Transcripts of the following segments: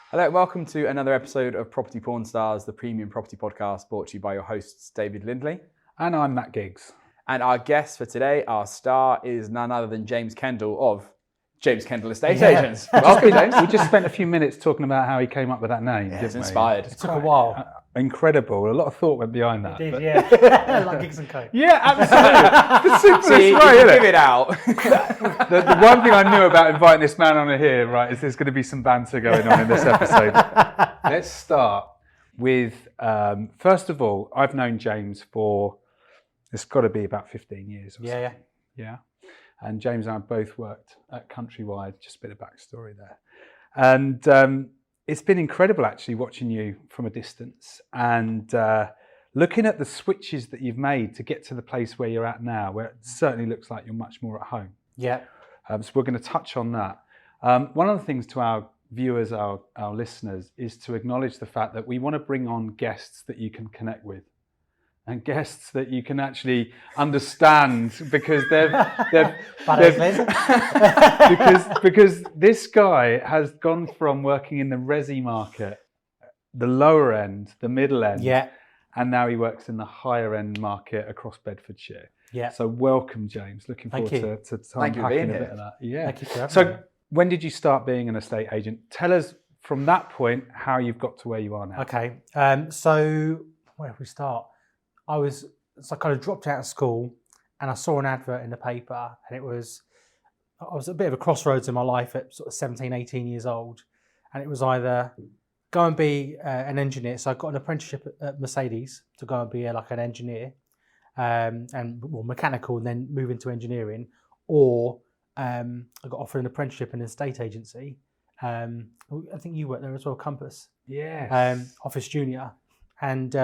Hello, welcome to another episode of Property-Pxrn Stars, the premium property podcast brought to you by your hosts, David Lindley. And I'm Matt Giggs. And our guest for today, our star, is none other than James Kendall of James Kendall Estate Agents. Welcome, James. We just spent a few minutes talking about how he came up with that name, didn't It's we? inspired. It took a while. Incredible. A lot of thought went behind that. It did, but- yeah. Like Giggs and Co. Yeah, absolutely. The simplest So you way, can isn't give it? it out. The one thing I knew about inviting this man on here, right, is there's going to be some banter going on in this episode. Let's start with, first of all, I've known James for, it's got to be about 15 years or so. Yeah. And James and I both worked at Countrywide, just a bit of backstory there. And it's been incredible actually watching you from a distance and looking at the switches that you've made to get to the place where you're at now, where it certainly looks like you're much more at home. Yeah. So we're going to touch on that. One of the things to our viewers, our listeners, is to acknowledge the fact that we want to bring on guests that you can connect with and guests that you can actually understand because because this guy has gone from working in the resi market, the lower end, the middle end, and now he works in the higher end market across Bedfordshire. Yeah. So welcome, James. Looking forward to Thank you for being unpacking a here. bit of that. Yeah. Thank you for having me. So when did you start being an estate agent? Tell us from that point how you've got to where you are now. Okay. So where did we start? I kind of dropped out of school and I saw an advert in the paper and I was at a bit of a crossroads in my life at sort of 17, 18 years old. And it was either go and be an engineer. So I got an apprenticeship at Mercedes to go and be like an engineer mechanical and then move into engineering. Or I got offered an apprenticeship in an estate agency. I think you worked there as well, Compass. Yes. Office junior. And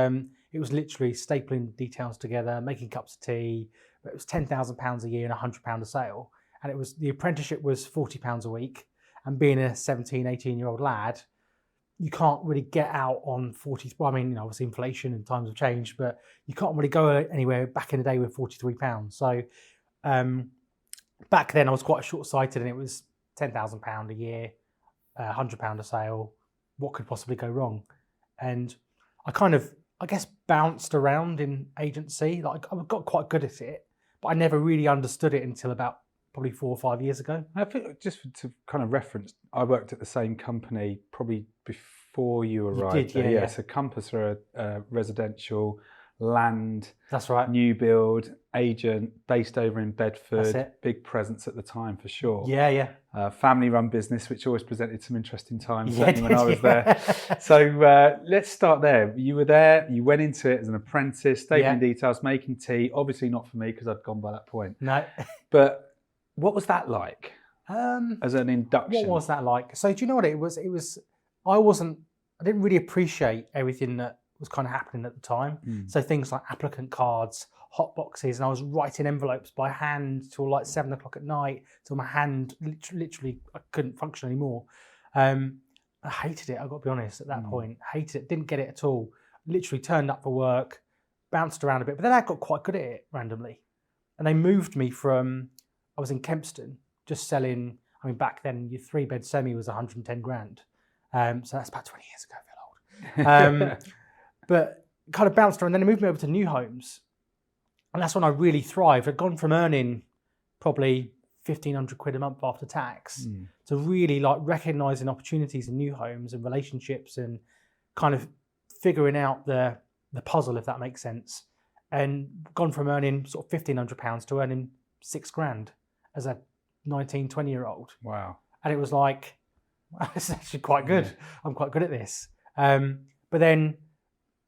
it was literally stapling details together, making cups of tea. It was £10,000 a year and £100 a sale. And the apprenticeship was £40 a week. And being a 17, 18-year-old lad, you can't really get out on 40. Well, I mean, obviously inflation and times have changed, but you can't really go anywhere back in the day with £43. So back then I was quite short-sighted and it was £10,000 a year, £100 a sale. What could possibly go wrong? And I guess bounced around in agency. Like I got quite good at it, but I never really understood it until about probably 4 or 5 years ago. I think just to kind of reference, I worked at the same company probably before you arrived. Did, yeah. So Compass are a residential land, That's right. new build agent based over in Bedford. That's it. Big presence at the time for sure. Yeah. Family-run business, which always presented some interesting times, Yeah, certainly when I was there. So let's start there. You were there, you went into it as an apprentice, stapling details, making tea. Obviously not for me because I'd gone by that point. No. But what was that like as an induction? What was that like? So do you know what it was? I didn't really appreciate everything that was kind of happening at the time. So things like applicant cards, hot boxes, and I was writing envelopes by hand till like 7 o'clock at night, till my hand literally I couldn't function anymore. I hated it, I've got to be honest, at that point. Hated it, didn't get it at all. Literally turned up for work, bounced around a bit, but then I got quite good at it randomly. And they moved me from, I was in Kempston, just selling, I mean, back then your 3-bed semi was 110 grand. So that's about 20 years ago, I feel old. But kind of bounced around, then they moved me over to new homes. And that's when I really thrived. I'd gone from earning probably 1,500 quid a month after tax to really like recognising opportunities in new homes and relationships and kind of figuring out the puzzle, if that makes sense. And gone from earning sort of £1,500 to earning 6 grand as a 19, 20-year-old. Wow. And it was like, well, this is actually quite good. I'm quite good at this. But then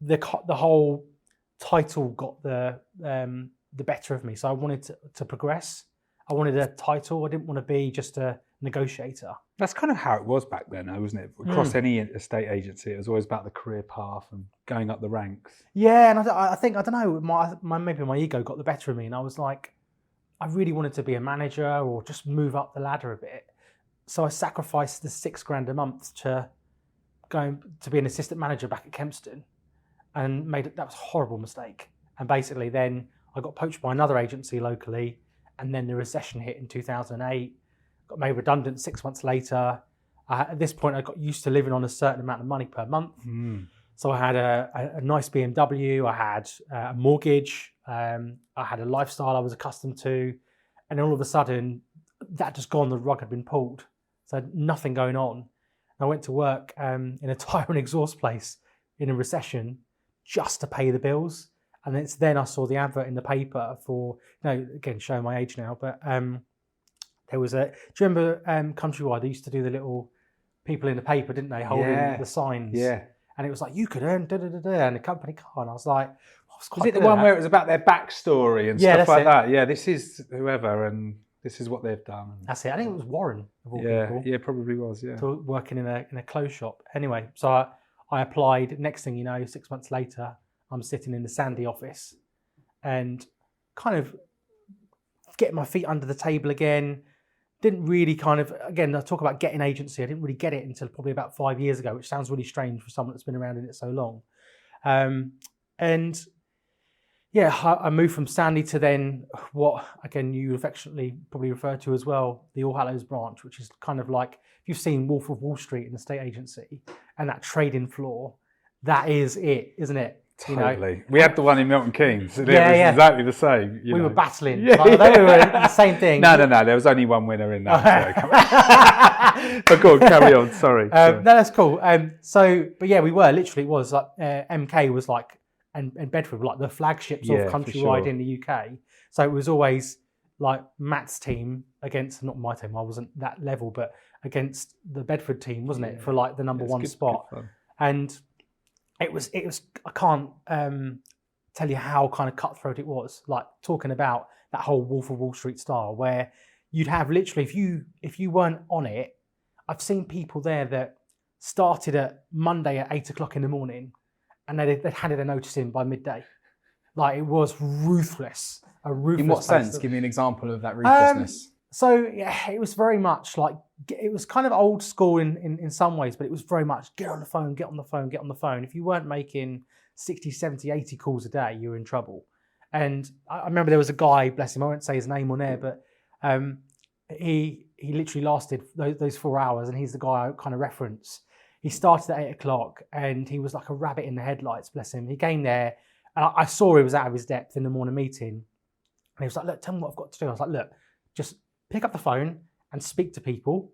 the whole title got the better of me. So I wanted to progress. I wanted a title. I didn't want to be just a negotiator. That's kind of how it was back then, wasn't it? Across any estate agency, it was always about the career path and going up the ranks. Yeah, and I think, I don't know, maybe my ego got the better of me. And I was like, I really wanted to be a manager or just move up the ladder a bit. So I sacrificed the 6 grand a month to going to be an assistant manager back at Kempston, and that was a horrible mistake. And basically then I got poached by another agency locally and then the recession hit in 2008. Got made redundant 6 months later. At this point, I got used to living on a certain amount of money per month. So I had a nice BMW, I had a mortgage, I had a lifestyle I was accustomed to, and then all of a sudden, that just gone, the rug had been pulled. So nothing going on. I went to work in a tire and exhaust place in a recession just to pay the bills. And it's then I saw the advert in the paper for, again, showing my age now, but there was do you remember Countrywide? They used to do the little people in the paper, didn't they, holding the signs? Yeah. And it was like, you could earn and a company car. And I was like, was it the one where it was about their backstory and stuff like that? Yeah, this is whoever and this is what they've done. That's it. I think it was Warren of all people. Yeah, probably was, yeah. Working in a clothes shop. Anyway, so I applied. Next thing you know, 6 months later, I'm sitting in the Sandy office and kind of getting my feet under the table again. Didn't really again, I talk about getting agency. I didn't really get it until probably about 5 years ago, which sounds really strange for someone that's been around in it so long. And yeah, I moved from Sandy to then what, again, you affectionately probably refer to as well, the All Hallows branch, which is kind of like, if you've seen Wolf of Wall Street in the estate agency and that trading floor, that is it, isn't it? Totally. We had the one in Milton Keynes. And it was exactly the same. We were battling. Although we were the same thing. No. There was only one winner in that. But go on, carry on. Sorry. No, that's cool. But yeah, we were literally. It was like MK was like, and Bedford were like the flagships of Countrywide in the UK. So it was always like Matt's team against, not my team. I wasn't that level, but against the Bedford team, wasn't it, for like the number one spot? And it was. I can't tell you how kind of cutthroat it was. Like talking about that whole Wolf of Wall Street style, where you'd have literally, if you weren't on it, I've seen people there that started at Monday at 8 o'clock in the morning, and they'd handed a notice in by midday. Like it was ruthless. A ruthless. In what sense? Give me an example of that ruthlessness. So yeah, it was very much like, it was kind of old school in some ways, but it was very much get on the phone, get on the phone, get on the phone. If you weren't making 60, 70, 80 calls a day, you were in trouble. And I remember there was a guy, bless him, I won't say his name on air, but he literally lasted those 4 hours, and he's the guy I kind of reference. He started at 8 o'clock and he was like a rabbit in the headlights, bless him. He came there and I saw he was out of his depth in the morning meeting. And he was like, look, tell me what I've got to do. I was like, look, just pick up the phone and speak to people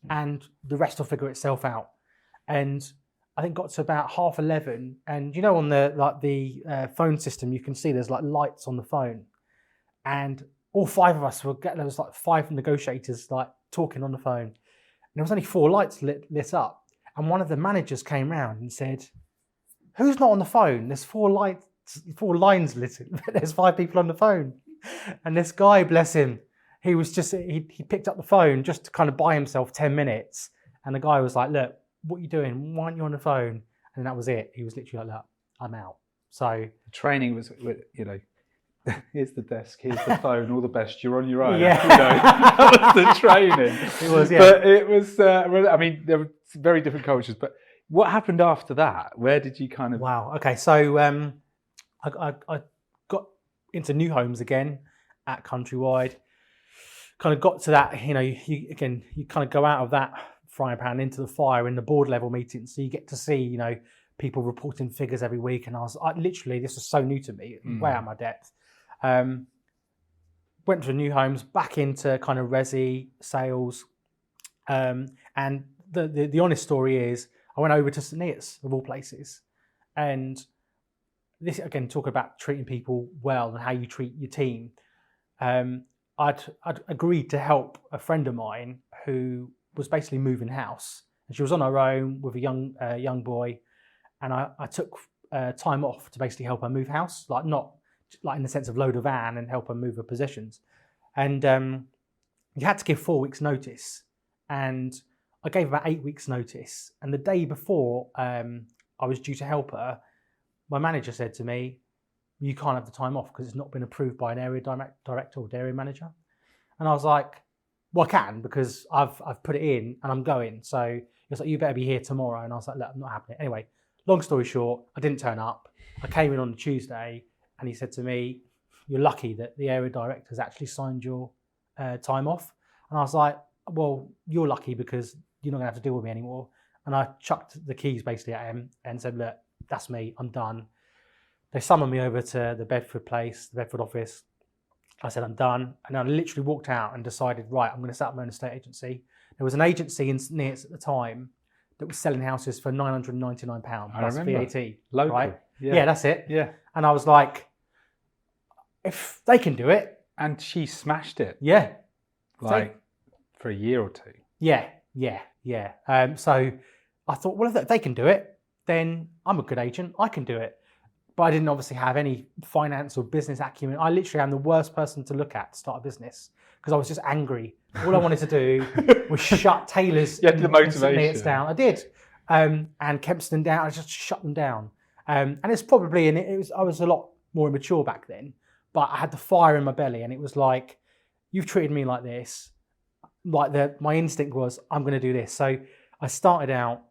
and the rest will figure itself out. And I think got to about 11:30, and on the phone system, you can see there's like lights on the phone, and all five of us there was like 5 negotiators like talking on the phone, and there was only 4 lights lit up. And one of the managers came round and said, who's not on the phone? There's 4 lines lit. There's 5 people on the phone. And this guy, bless him, he was just, he picked up the phone just to kind of buy himself 10 minutes. And the guy was like, look, what are you doing? Why aren't you on the phone? And that was it. He was literally like, look, I'm out. So the training was, here's the desk, here's the phone, all the best, you're on your own. Yeah. That was the training. It was, yeah. But it was, there were very different cultures. But what happened after that? Where did you kind of... Wow. Okay. So I got into new homes again at Countrywide. Kind of got to that, you kind of go out of that frying pan into the fire in the board level meetings. So you get to see, people reporting figures every week. And literally, this was so new to me, way out of my depth. Went to new homes, back into kind of resi sales. And the honest story is I went over to St Neots, of all places. And this, again, talk about treating people well and how you treat your team. I'd agreed to help a friend of mine who was basically moving house. And she was on her own with a young boy. And I took time off to basically help her move house, like not like in the sense of load a van and help her move her possessions. And you had to give 4 weeks notice. And I gave about 8 weeks notice. And the day before I was due to help her, my manager said to me, you can't have the time off because it's not been approved by an area director or area manager. And I was like, well, I can because I've put it in and I'm going. So he was like, you better be here tomorrow. And I was like, look, I'm not happening. Anyway, long story short, I didn't turn up. I came in on a Tuesday and he said to me, you're lucky that the area director has actually signed your time off. And I was like, well, you're lucky because you're not going to have to deal with me anymore. And I chucked the keys basically at him and said, look, that's me, I'm done. They summoned me over to the Bedford place, the Bedford office. I said, I'm done. And I literally walked out and decided, right, I'm going to set up my own estate agency. There was an agency in St Neots at the time that was selling houses for £999 plus VAT. Local. Right? Yeah. Yeah, that's it. Yeah. And I was like, if they can do it. And she smashed it. Yeah. Like for a year or two. Yeah. So I thought, well, if they can do it, then I'm a good agent. I can do it. But I didn't obviously have any finance or business acumen. I literally am the worst person to look at to start a business because I was just angry. All I wanted to do was shut Taylor's You had the motivation. down. I did. And Kempston down. I just shut them down. And it's probably, I was a lot more immature back then, but I had the fire in my belly and it was like, you've treated me like this. Like my instinct was, I'm going to do this. So I started out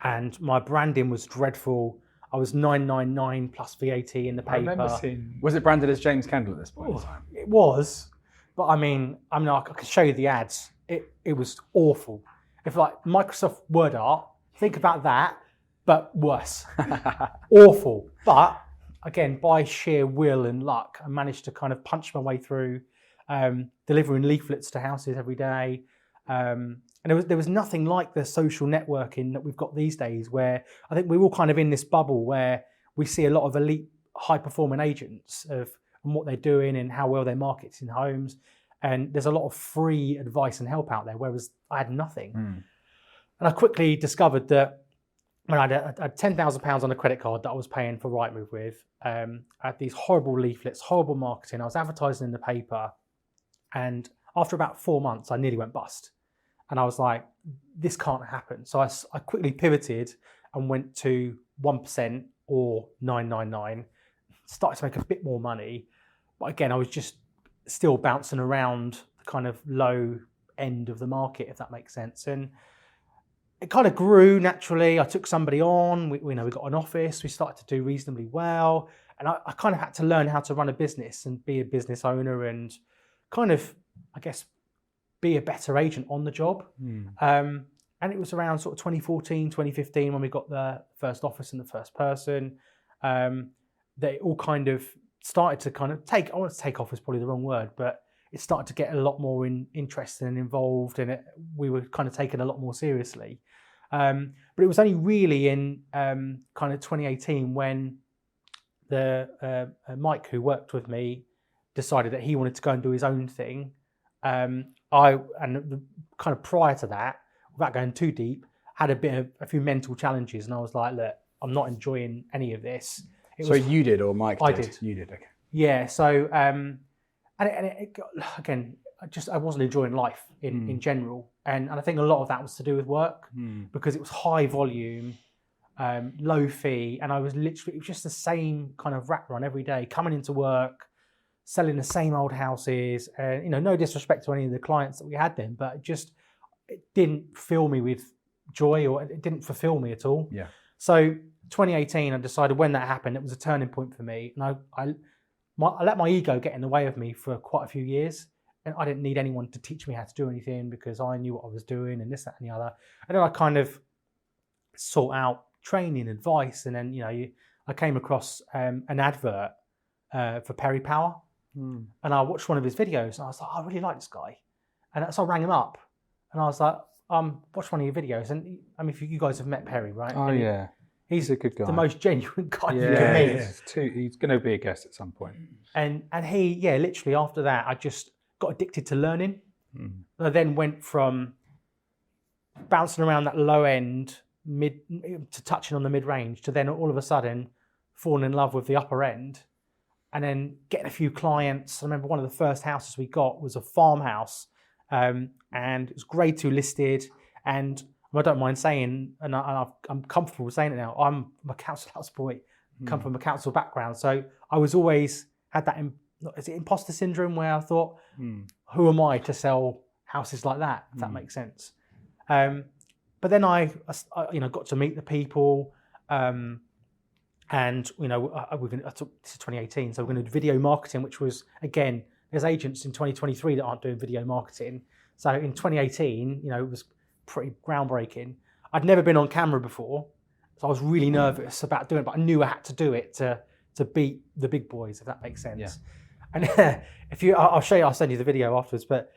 and my branding was dreadful. I was 999 plus VAT in the paper. I remember seeing... Was it branded as James Kendall at this point in time? It was, but I can show you the ads. It was awful. If like Microsoft Word art, think about that, but worse. Awful. But again, by sheer will and luck, I managed to kind of punch my way through, delivering leaflets to houses every day. And there was nothing like the social networking that we've got these days, where I think we're all kind of in this bubble where we see a lot of elite, high-performing agents and what they're doing and how well they're marketing homes. And there's a lot of free advice and help out there, whereas I had nothing. And I quickly discovered that when I had £10,000 on a credit card that I was paying for Rightmove with, I had these horrible leaflets, horrible marketing. I was advertising in the paper. And after about 4 months, I nearly went bust. And I was like, this can't happen. So I quickly pivoted and went to 1% or 999, started to make a bit more money. But again, I was just still bouncing around the kind of low end of the market, if that makes sense. And it kind of grew naturally. I took somebody on, we got an office, we started to do reasonably well. And I kind of had to learn how to run a business and be a business owner and kind of, I guess, be a better agent on the job. And it was around sort of 2014, 2015 when we got the first office and the first person. They all kind of started to kind of take off is probably the wrong word, but it started to get a lot more interested and involved, and we were kind of taken a lot more seriously. But it was only really in kind of 2018 when the Mike, who worked with me, decided that he wanted to go and do his own thing. Kind of prior to that, without going too deep, had a few mental challenges, and I was like, look, I'm not enjoying any of this. You did, or Mike did? I did. You did, okay. Yeah. So I wasn't enjoying life in general, and I think a lot of that was to do with work because it was high volume, low fee, and it was just the same kind of rat run every day, coming into work, selling the same old houses, and no disrespect to any of the clients that we had then, but it didn't fill me with joy, or it didn't fulfill me at all. Yeah. So 2018, I decided when that happened, it was a turning point for me, and I let my ego get in the way of me for quite a few years, and I didn't need anyone to teach me how to do anything because I knew what I was doing and this, that, and the other. And then I kind of sought out training, advice, and then I came across an advert for Perry Power. And I watched one of his videos and I was like, I really like this guy. And so I rang him up and I was like, watch one of your videos. And if you guys have met Perry, right? Oh, and yeah. He's a good guy. The most genuine guy you can meet. He's going to be a guest at some point. And he, literally after that, I just got addicted to learning. I then went from bouncing around that low end to touching on the mid range to then all of a sudden falling in love with the upper end. And then getting a few clients. I remember one of the first houses we got was a farmhouse, and it was grade 2 listed. And I don't mind saying, and I'm comfortable with saying it now, I'm a council house boy, come from a council background. So I was always had that, is it imposter syndrome, where I thought, who am I to sell houses like that, if that makes sense. But then I got to meet the people, and this is 2018, so we're going to do video marketing, which was again there's agents in 2023 that aren't doing video marketing. So in 2018, it was pretty groundbreaking. I'd never been on camera before, so I was really nervous about doing it, but I knew I had to do it to beat the big boys, if that makes sense. Yeah. And I'll show you, I'll send you the video afterwards, but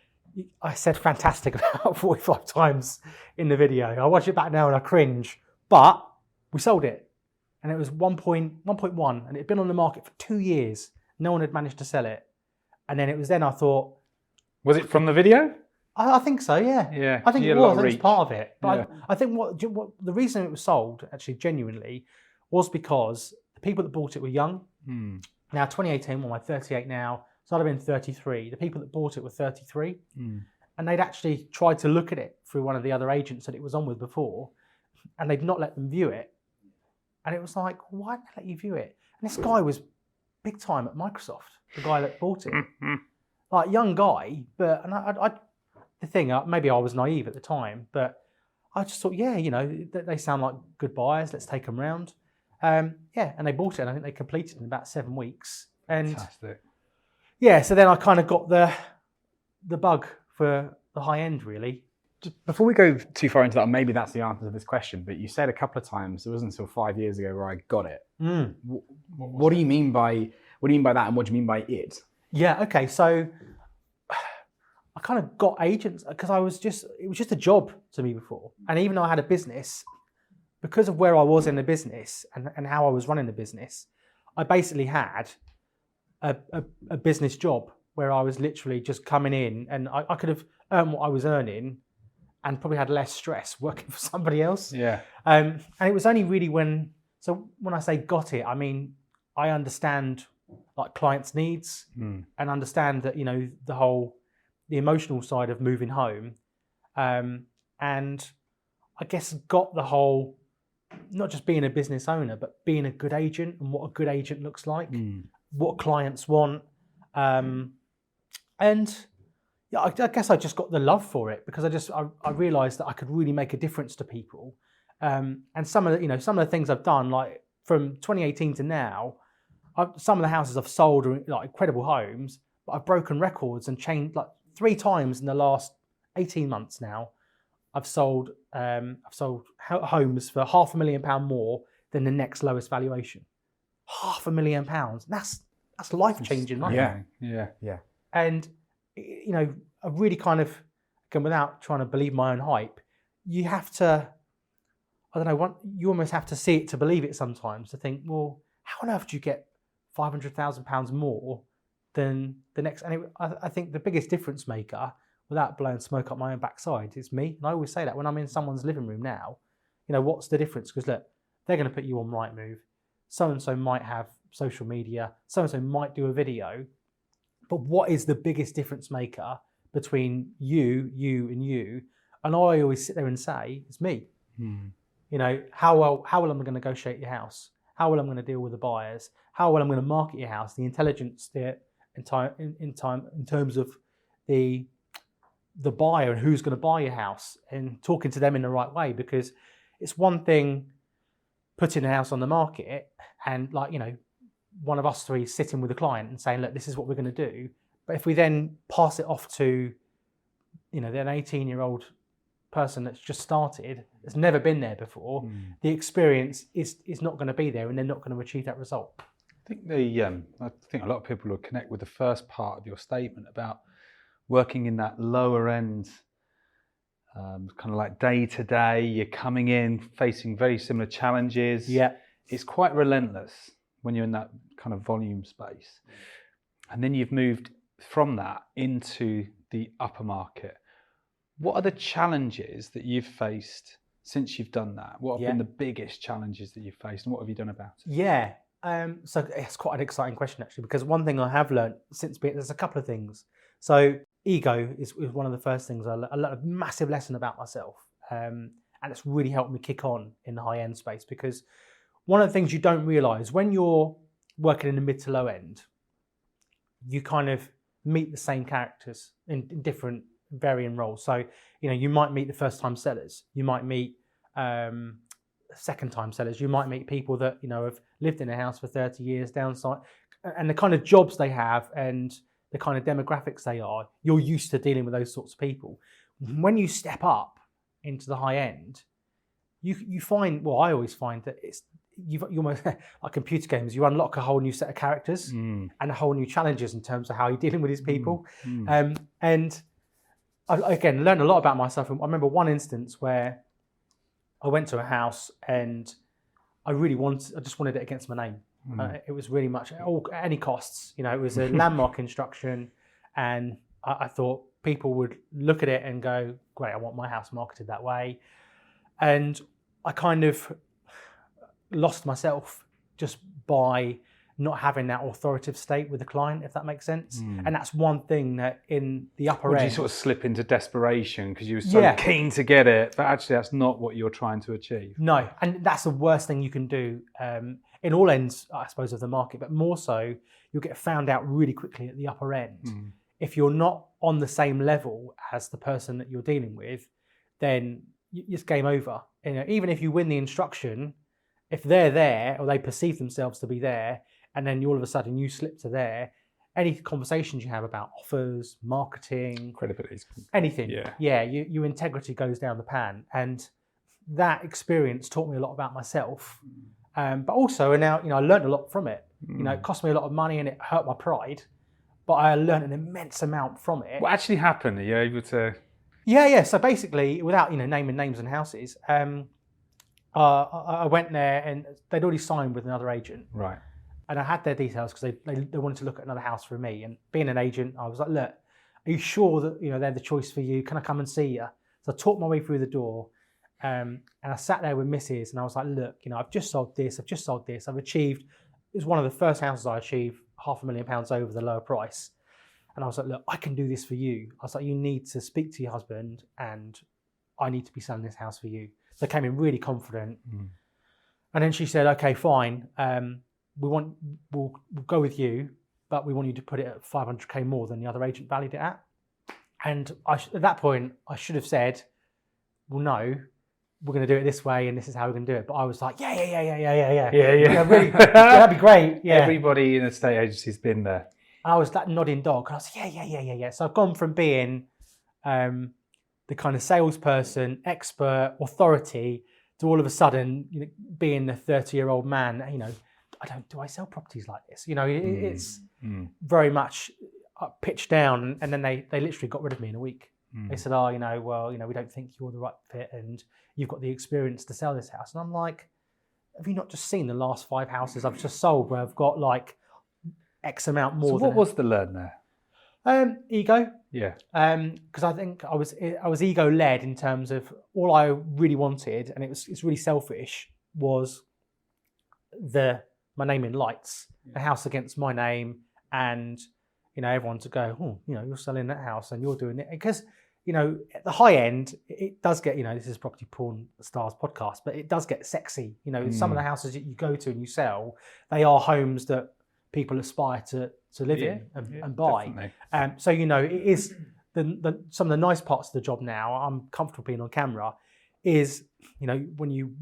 I said fantastic about 45 times in the video. I watch it back now and I cringe, but we sold it. And it was 1.1, and it had been on the market for 2 years. No one had managed to sell it. And then it was then I thought... Was it from the video? I think so, yeah. Yeah. I think it was. It was part of it. But Yeah. I think what the reason it was sold, actually, genuinely, was because the people that bought it were young. Now, 2018, well, I'm 38 now, so I'd have been 33. The people that bought it were 33. And they'd actually tried to look at it through one of the other agents that it was on with before, and they'd not let them view it. And it was like, why didn't they let you view it? And this guy was big time at Microsoft, the guy that bought it. Like, young guy, but the thing, maybe I was naive at the time, but I just thought, yeah, they sound like good buyers. Let's take them round. And they bought it. And I think they completed in about 7 weeks. And Fantastic. yeah, so then I kind of got the bug for the high end, really. Just before we go too far into that, maybe that's the answer to this question, but you said a couple of times, it wasn't until 5 years ago where I got it. What do you mean by that, and what do you mean by it? Yeah, okay, so I kind of got agents because it was just a job to me before. And even though I had a business, because of where I was in the business and how I was running the business, I basically had a business job where I was literally just coming in, and I could have earned what I was earning and probably had less stress working for somebody else. Yeah. And it was only really when I say got it, I mean, I understand like clients' needs and understand that, the emotional side of moving home. And I guess got the whole, not just being a business owner, but being a good agent and what a good agent looks like, what clients want. And yeah, I guess I just got the love for it because I realised that I could really make a difference to people. And some of the things I've done, like from 2018 to now, some of the houses I've sold are like incredible homes, but I've broken records and changed like 3 times in the last 18 months now. I've sold homes for £500,000 more than the next lowest valuation. £500,000. That's life changing money. Yeah. And I really kind of, again, without trying to believe my own hype, you have to, you almost have to see it to believe it sometimes, to think, well, how on earth do you get £500,000 more than the next? And I think the biggest difference maker, without blowing smoke up my own backside, is me. And I always say that when I'm in someone's living room now, what's the difference? Because look, they're going to put you on Rightmove. So-and-so might have social media. So-and-so might do a video. But what is the biggest difference maker between you, and you? And I always sit there and say, it's me. How well I'm going to negotiate your house, how well I'm going to deal with the buyers, how well I'm going to market your house, the intelligence there in terms of the buyer and who's going to buy your house, and talking to them in the right way. Because it's one thing putting a house on the market and one of us three sitting with a client and saying, look, this is what we're going to do. But if we then pass it off to, an 18-year-old person that's just started, that's never been there before, the experience is not going to be there, and they're not going to achieve that result. I think a lot of people will connect with the first part of your statement about working in that lower end, kind of like day to day. You're coming in, facing very similar challenges. Yeah, it's quite relentless when you're in that kind of volume space. And then you've moved from that into the upper market. What are the challenges that you've faced since you've done that? What have been the biggest challenges that you've faced, and what have you done about it? Yeah, so it's quite an exciting question, actually, because one thing I have learned since there's a couple of things. So ego is one of the first things I learned a massive lesson about myself. And it's really helped me kick on in the high end space, because one of the things you don't realise when you're working in the mid to low end, you kind of meet the same characters in different varying roles. So, you might meet the first time sellers, you might meet second time sellers, you might meet people that, have lived in a house for 30 years downside, and the kind of jobs they have and the kind of demographics they are, you're used to dealing with those sorts of people. When you step up into the high end, you find, well, I always find that you almost, like computer games, you unlock a whole new set of characters and a whole new challenges in terms of how you're dealing with these people. And I, again, learned a lot about myself. I remember one instance where I went to a house and I just wanted it against my name. It was really much at any costs. You know, it was a landmark instruction, and I thought people would look at it and go, "Great, I want my house marketed that way." And I kind of lost myself just by not having that authoritative state with the client, if that makes sense. And that's one thing that in the upper end... Did you sort of slip into desperation because you were so keen to get it, but actually that's not what you're trying to achieve? No, and that's the worst thing you can do in all ends, I suppose, of the market, but more so, you'll get found out really quickly at the upper end. If you're not on the same level as the person that you're dealing with, then it's game over. You know, even if you win the instruction, if they're there or they perceive themselves to be there, and then all of a sudden you slip to there, any conversations you have about offers, marketing, credibility, anything, your integrity goes down the pan. And that experience taught me a lot about myself, but also, and now, you know, I learned a lot from it. You know, it cost me a lot of money and it hurt my pride, but I learned an immense amount from it. What actually happened? Are you able to? Yeah. So basically, without, you know, naming names and houses, I went there and they'd already signed with another agent. Right. And I had their details because they wanted to look at another house for me. And being an agent, I was like, look, are you sure that, you know, they're the choice for you? Can I come and see you? So I talked my way through the door, and I sat there with Mrs. and I was like, look, you know, I've just sold this. I've achieved, it was one of the first houses I achieved £500,000 over the lower price. And I was like, look, I can do this for you. I was like, you need to speak to your husband and I need to be selling this house for you. So I came in really confident. And then she said, okay, fine. We'll go with you, but we want you to put it at 500k more than the other agent valued it at. And at that point, I should have said, well, no, we're going to do it this way, and this is how we're going to do it. But I was like, yeah. Really, that'd be great. Yeah. Everybody in a estate agency's been there. And I was that nodding dog. And I was like, yeah. So I've gone from being the kind of salesperson, expert, authority, to all of a sudden, you know, being the 30-year-old man. You know, do I sell properties like this? You know, it's very much pitched down, and then they literally got rid of me in a week. They said, oh, you know, well, you know, we don't think you're the right fit and you've got the experience to sell this house. And I'm like, have you not just seen the last 5 houses I've just sold where I've got like X amount more? So what was the learn there? Ego. Yeah. Because I think I was ego led in terms of all I really wanted, and it's really selfish, was my name in lights, a house against my name, and, you know, everyone to go, oh, you know, you're selling that house and you're doing it. Because, you know, at the high end, it does get, you know, this is Property-Pxrn Stars podcast, but it does get sexy. You know, some of the houses that you go to and you sell, they are homes that people aspire to live in and buy. So, you know, it is some of the nice parts of the job now, I'm comfortable being on camera, is, you know, when you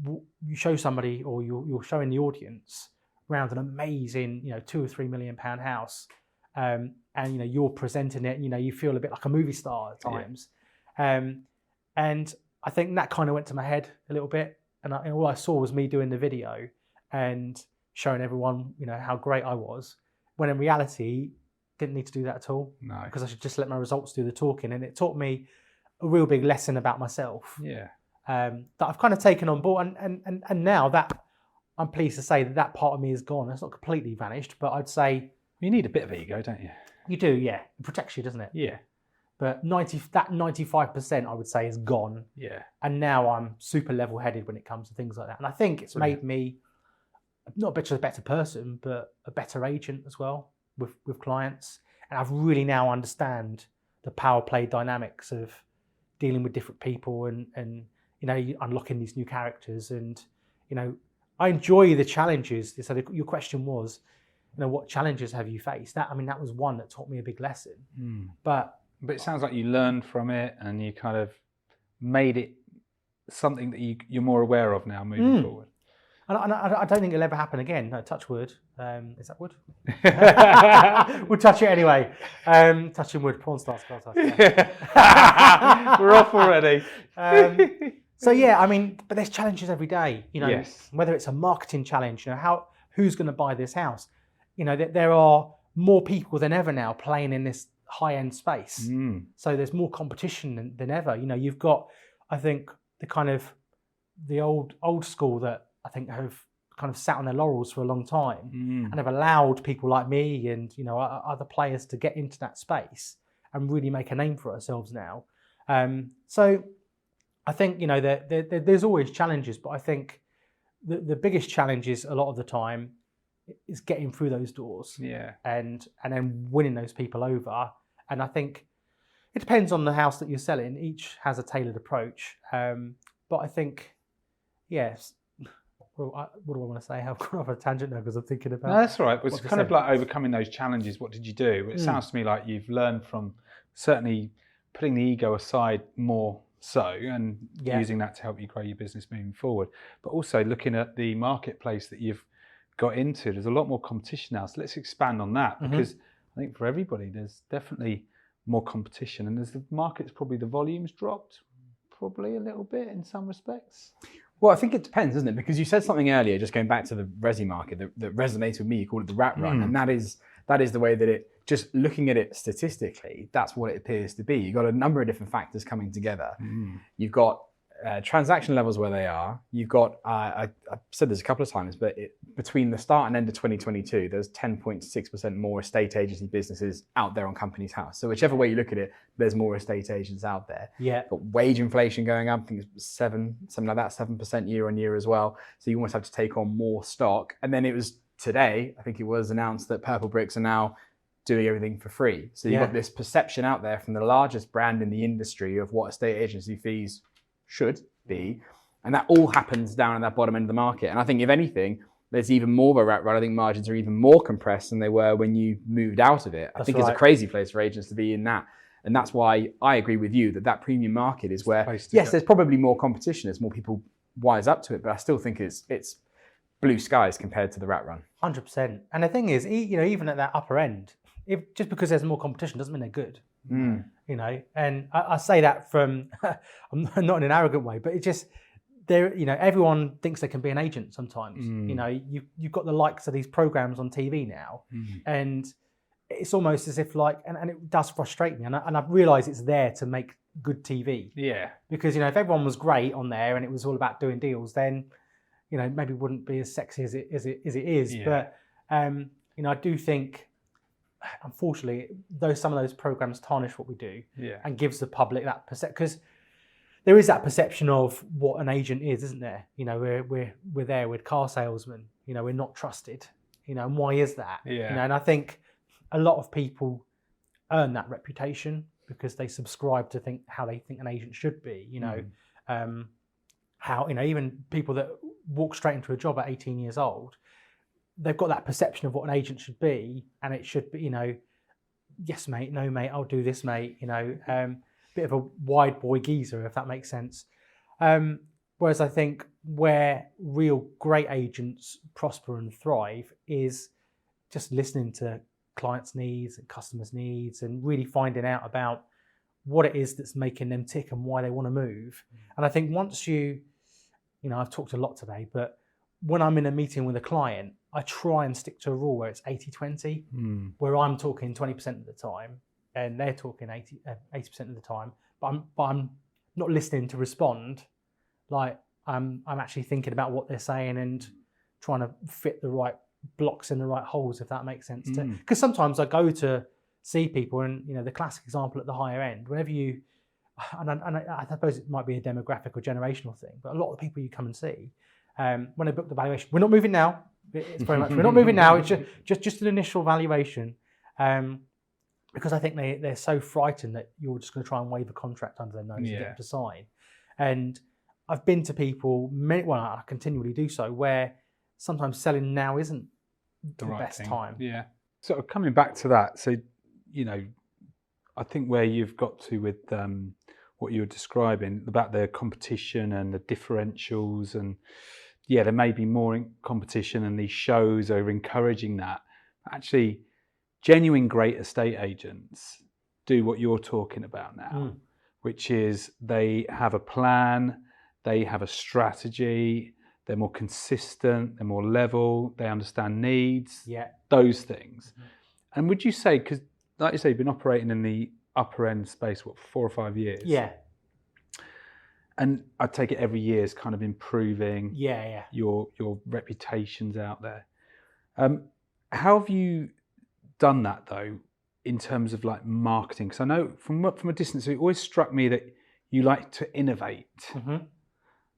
show somebody or you're showing the audience around an amazing, you know, £2 or £3 million house, and, you know, you're presenting it, you know, you feel a bit like a movie star at times. And I think that kind of went to my head a little bit, and all I saw was me doing the video and showing everyone, you know, how great I was, when in reality, didn't need to do that at all. No. Because I should just let my results do the talking. And it taught me a real big lesson about myself. Yeah. That I've kind of taken on board. And now that I'm pleased to say that part of me is gone. It's not completely vanished, but I'd say... You need a bit of ego, don't you? You do, yeah. It protects you, doesn't it? Yeah. But 95%, I would say, is gone. Yeah. And now I'm super level-headed when it comes to things like that. And I think it's made me not just a better person, but a better agent as well with clients. And I've really now understand the power play dynamics of dealing with different people and you know, unlocking these new characters. And, you know, I enjoy the challenges. So your question was, you know, what challenges have you faced? That was one that taught me a big lesson. But it sounds like you learned from it and you kind of made it something that you're more aware of now moving forward. And I don't think it'll ever happen again. No, touch wood. Is that wood? We'll touch it anyway. Touching wood, porn stars. We're off already. So yeah, I mean, but there's challenges every day. You know, Yes. whether it's a marketing challenge, you know, who's going to buy this house? You know, there are more people than ever now playing in this high-end space. So there's more competition than ever. You know, you've got, I think, the old school that I think have kind of sat on their laurels for a long time and have allowed people like me and, you know, other players to get into that space and really make a name for ourselves now. So I think, you know, there's always challenges, but I think the biggest challenge is a lot of the time is getting through those doors and then winning those people over. And I think it depends on the house that you're selling. Each has a tailored approach. But I think, yes, what do I want to say? I've gone off a tangent now because I'm thinking about... No, that's all right. It's kind of like overcoming those challenges. What did you do? It sounds to me like you've learned from certainly putting the ego aside more so and using that to help you grow your business moving forward. But also looking at the marketplace that you've got into, there's a lot more competition now. So let's expand on that because I think for everybody, there's definitely more competition. And as the market's probably, the volume's dropped probably a little bit in some respects. Well, I think it depends, doesn't it? Because you said something earlier, just going back to the resi market, that resonates with me. You called it the rat run, and that is the way that it. Just looking at it statistically, that's what it appears to be. You've got a number of different factors coming together. You've got transaction levels where they are. You've got I've said this a couple of times, but between the start and end of 2022, there's 10.6% more estate agency businesses out there on Companies House. So whichever way you look at it, there's more estate agents out there. Yeah. Got wage inflation going up. I think it's 7% year on year as well. So you almost have to take on more stock. And then it was today, I think it was announced that Purple-Bricks are now doing everything for free. So you've got this perception out there from the largest brand in the industry of what estate agency fees should be. And that all happens down at that bottom end of the market. And I think if anything, there's even more of a rat run. I think margins are even more compressed than they were when you moved out of it. I think it's a crazy place for agents to be in that. And that's why I agree with you that premium market is where, yes, there's probably more competition. There's more people wise up to it, but I still think it's blue skies compared to the rat run. 100%. And the thing is, you know, even at that upper end, just because there's more competition doesn't mean they're good. You know, and I say that from, I'm not in an arrogant way, but it just, you know, everyone thinks they can be an agent sometimes. You know, you've got the likes of these programs on TV now, and it's almost as if like, and it does frustrate me, and I realise it's there to make good TV. Yeah. Because, you know, if everyone was great on there and it was all about doing deals, then, you know, maybe it wouldn't be as sexy as it is. Yeah. But, you know, I do think, unfortunately, some of those programs tarnish what we do and gives the public that perception, because there is that perception of what an agent is, isn't there? You know, we're there with car salesmen. You know, we're not trusted. You know, and why is that? Yeah. You know, and I think a lot of people earn that reputation because they subscribe to how they think an agent should be. You know, how, you know, even people that walk straight into a job at 18 years old, they've got that perception of what an agent should be, and it should be, you know, yes mate, no mate, I'll do this mate, you know, bit of a wide boy geezer, if that makes sense. Whereas I think where real great agents prosper and thrive is just listening to clients' needs and customers' needs and really finding out about what it is that's making them tick and why they want to move. And I think once you know, I've talked a lot today, but when I'm in a meeting with a client, I try and stick to a rule where it's 80-20, where I'm talking 20% of the time and they're talking 80% of the time, but I'm not listening to respond. Like I'm actually thinking about what they're saying and trying to fit the right blocks in the right holes, if that makes sense. Because sometimes I go to see people, and you know, the classic example at the higher end, whenever you, and I suppose it might be a demographic or generational thing, but a lot of the people you come and see, when they book the valuation, we're not moving now. It's very much, we're not moving now. It's just an initial valuation, because I think they're so frightened that you're just going to try and wave a contract under their nose and get them to sign. And I've been to people, I continually do so, where sometimes selling now isn't the best time. Yeah. Sort of coming back to that, so, you know, I think where you've got to with what you were describing about the competition and the differentials and, yeah, there may be more competition and these shows are encouraging that. Actually, genuine great estate agents do what you're talking about now, which is they have a plan, they have a strategy, they're more consistent, they're more level, they understand needs, those things. And would you say, because like you say, you've been operating in the upper end space, what, 4 or 5 years? Yeah. And I take it every year is kind of improving your reputations out there. How have you done that though, in terms of like marketing? Because I know from a distance, it always struck me that you like to innovate.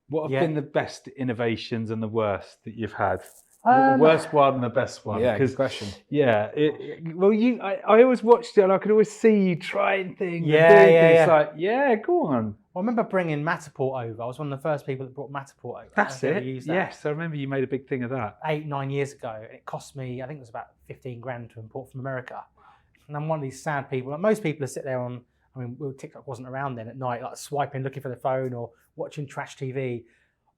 What have been the best innovations and the worst that you've had? The worst one and the best one. Yeah, good question. Yeah. I always watched it and I could always see you trying things. Yeah. Like, yeah, go on. I remember bringing Matterport over. I was one of the first people that brought Matterport over. That's it. Yes, I remember you made a big thing of that. 8-9 years ago. It cost me, I think it was about 15 grand to import from America. And I'm one of these sad people. Like most people sit there on, I mean, TikTok wasn't around then at night, like swiping, looking for the phone or watching trash TV.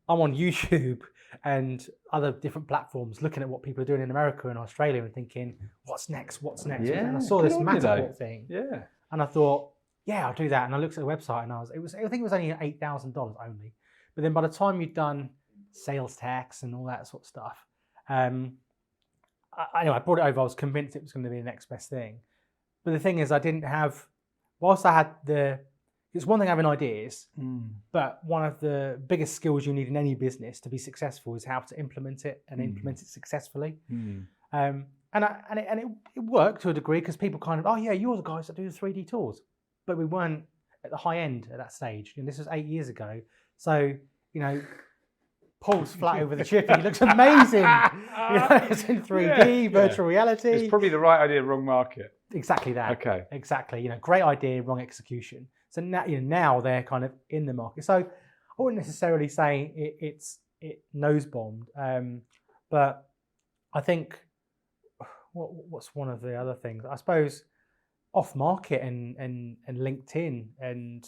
I'm on YouTube and other different platforms looking at what people are doing in America and Australia and thinking, what's next? Yeah, and I saw this Matterport thing. Yeah. And I thought, yeah, I'll do that. And I looked at the website and I think it was only $8,000 only. But then by the time you'd done sales tax and all that sort of stuff, anyway, I brought it over. I was convinced it was going to be the next best thing. But the thing is, I didn't have, whilst I had it's one thing having ideas, but one of the biggest skills you need in any business to be successful is how to implement it and implement it successfully. And it worked to a degree because people kind of, oh yeah, you're the guys that do the 3D tours. But we weren't at the high end at that stage. And this was 8 years ago. So, Paul's flat over the chippy. It looks amazing. It's in 3D, virtual reality. It's probably the right idea, wrong market. Exactly that. Okay. Exactly. Great idea, wrong execution. So now they're kind of in the market. So I wouldn't necessarily say it nose bombed, but I think what's one of the other things? I suppose off market and LinkedIn, and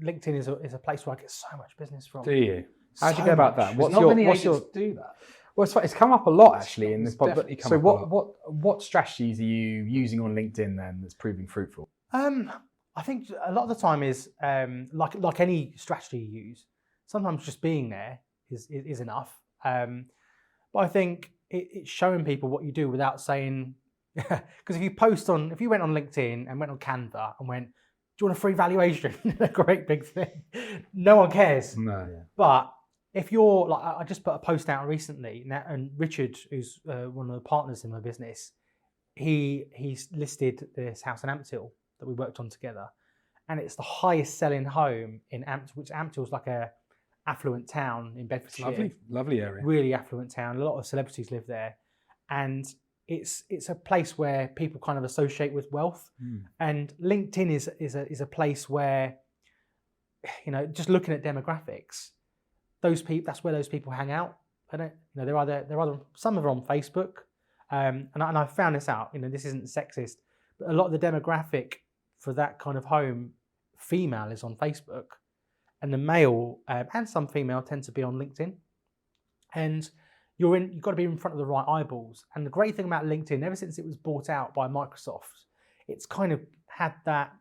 LinkedIn is a place where I get so much business from. Do you? How do you go about that? Not many agents do that. Well, it's come up a lot actually in this podcast. Definitely come So up a lot. what strategies are you using on LinkedIn then that's proving fruitful? I think a lot of the time is like any strategy you use. Sometimes just being there is enough. But I think it's showing people what you do without saying. Because if you went on LinkedIn and went on Canva and went, "Do you want a free valuation?" A great big thing. No one cares. No. But if you're like, I just put a post out recently, and Richard, who's one of the partners in my business, he's listed this house in Ampthill that we worked on together, and it's the highest selling home in Ampthill, which Ampthill's like a affluent town in Bedfordshire. Lovely area. Really affluent town. A lot of celebrities live there, and it's a place where people kind of associate with wealth. And LinkedIn is a place where, just looking at demographics, those people, that's where those people hang out. They're either some are on Facebook, and I found this out. This isn't sexist, but a lot of the demographic for that kind of home, female, is on Facebook, and the male and some female tend to be on LinkedIn. And you've got to be in front of the right eyeballs. And the great thing about LinkedIn, ever since it was bought out by Microsoft, it's kind of had that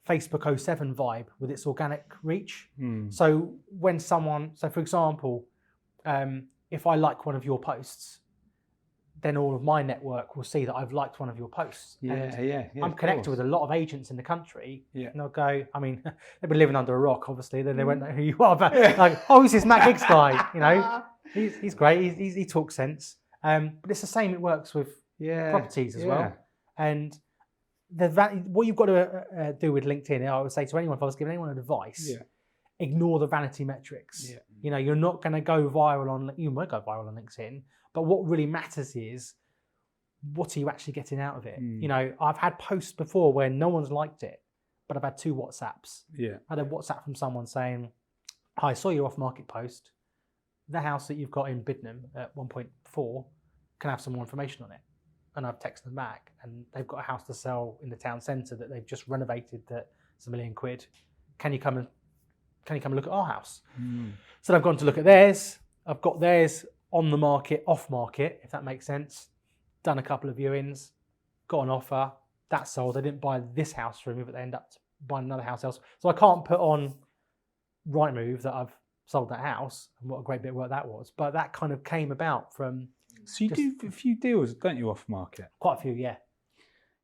Facebook 07 vibe with its organic reach. So for example, if I like one of your posts, then all of my network will see that I've liked one of your posts. I'm connected with a lot of agents in the country, and they'll go, I mean, they've been living under a rock, obviously, then they won't know who you are, but like, oh, who's this Matt Higgs guy? He's great, he talks sense. But it's the same, it works with properties as well. And what you've got to do with LinkedIn, I would say to anyone, if I was giving anyone advice, ignore the vanity metrics. You're not going to go viral you might go viral on LinkedIn, but what really matters is, what are you actually getting out of it? I've had posts before where no one's liked it, but I've had 2 WhatsApps. I had a WhatsApp from someone saying, "Hi, I saw your off-market post. The house that you've got in Biddenham at 1.4 can I have some more information on it." And I've texted them back, and they've got a house to sell in the town centre that they've just renovated that's £1 million. Can you come and look at our house? So I've gone to look at theirs. I've got theirs on the market, off market, if that makes sense. Done a couple of viewings, got an offer, that sold. They didn't buy this house from me, but they end up buying another house else. So I can't put on Rightmove that I've sold that house and what a great bit of work that was. But that kind of came about from So you do a few deals, don't you, off market? quite a few, yeah.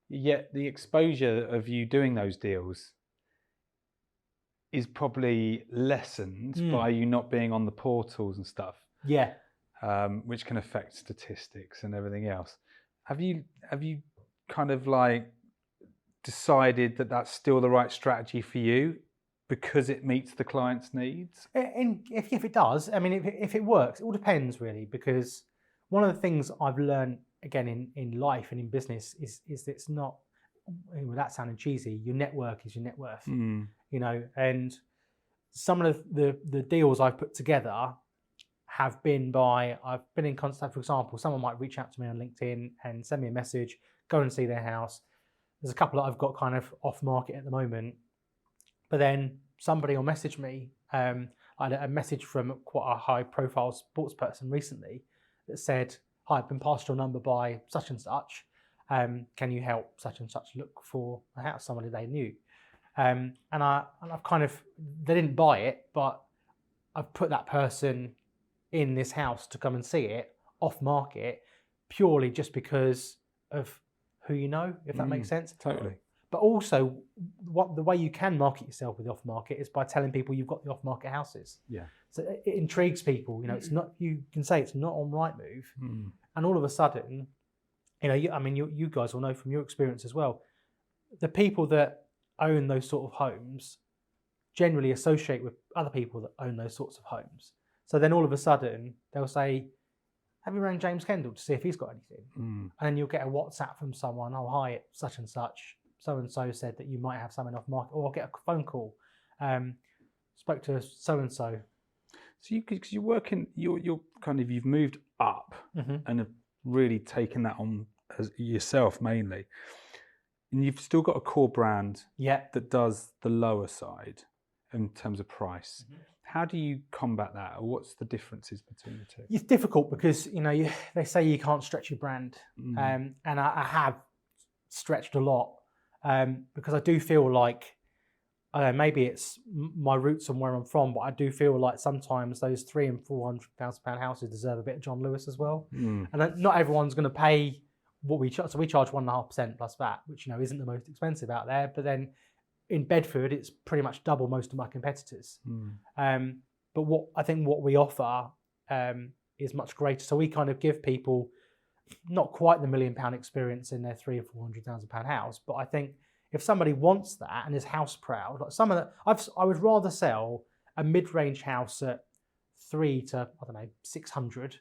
Yet the exposure of you doing those deals is probably lessened by you not being on the portals and stuff. Yeah. Which can affect statistics and everything else. Have you kind of like decided that that's still the right strategy for you because it meets the client's needs? And if it does, I mean, if it works, it all depends really, because one of the things I've learned again in life and in business is that it's not, without sounding cheesy, your network is your net worth, you know, and some of the deals I've put together have been I've been in contact, for example, someone might reach out to me on LinkedIn and send me a message, go and see their house. There's a couple that I've got kind of off market at the moment, but then somebody will message me. I had a message from quite a high profile sports person recently that said, "Hi, I've been passed your number by such and such. Can you help such and such look for a house?" Somebody they knew. And I've kind of, they didn't buy it, but I've put that person in this house to come and see it off market purely just because of who you know, if that makes sense. Totally. But also, the way you can market yourself with off market is by telling people you've got the off market houses. Yeah. So it intrigues people. You know, it's not, you can say it's not on Rightmove, and all of a sudden, you know, you guys will know from your experience as well, the people that own those sort of homes generally associate with other people that own those sorts of homes. So then all of a sudden they'll say, "Have you rang James Kendall to see if he's got anything?" And then you'll get a WhatsApp from someone, "Oh, hi, it's such and such. So-and-so said that you might have something off market," or I'll get a phone call. Spoke to so-and-so. So because you're working, you're kind of, you've moved up and have really taken that on as yourself mainly. And you've still got a core brand that does the lower side in terms of price. How do you combat that, or what's the differences between the two? It's difficult because, you know, they say you can't stretch your brand, and I have stretched a lot because I do feel like, I don't know, maybe it's my roots and where I'm from, but I do feel like sometimes those £300,000 and £400,000 houses deserve a bit of John Lewis as well. And not everyone's going to pay what we charge. So we charge 1.5% plus VAT, which, you know, isn't the most expensive out there. But then in Bedford, it's pretty much double most of my competitors. But what we offer is much greater. So we kind of give people not quite the £1 million experience in their £300,000 or £400,000 house, but I think if somebody wants that and is house proud, like some of the, I would rather sell a mid-range house at 300 to, I don't know, 600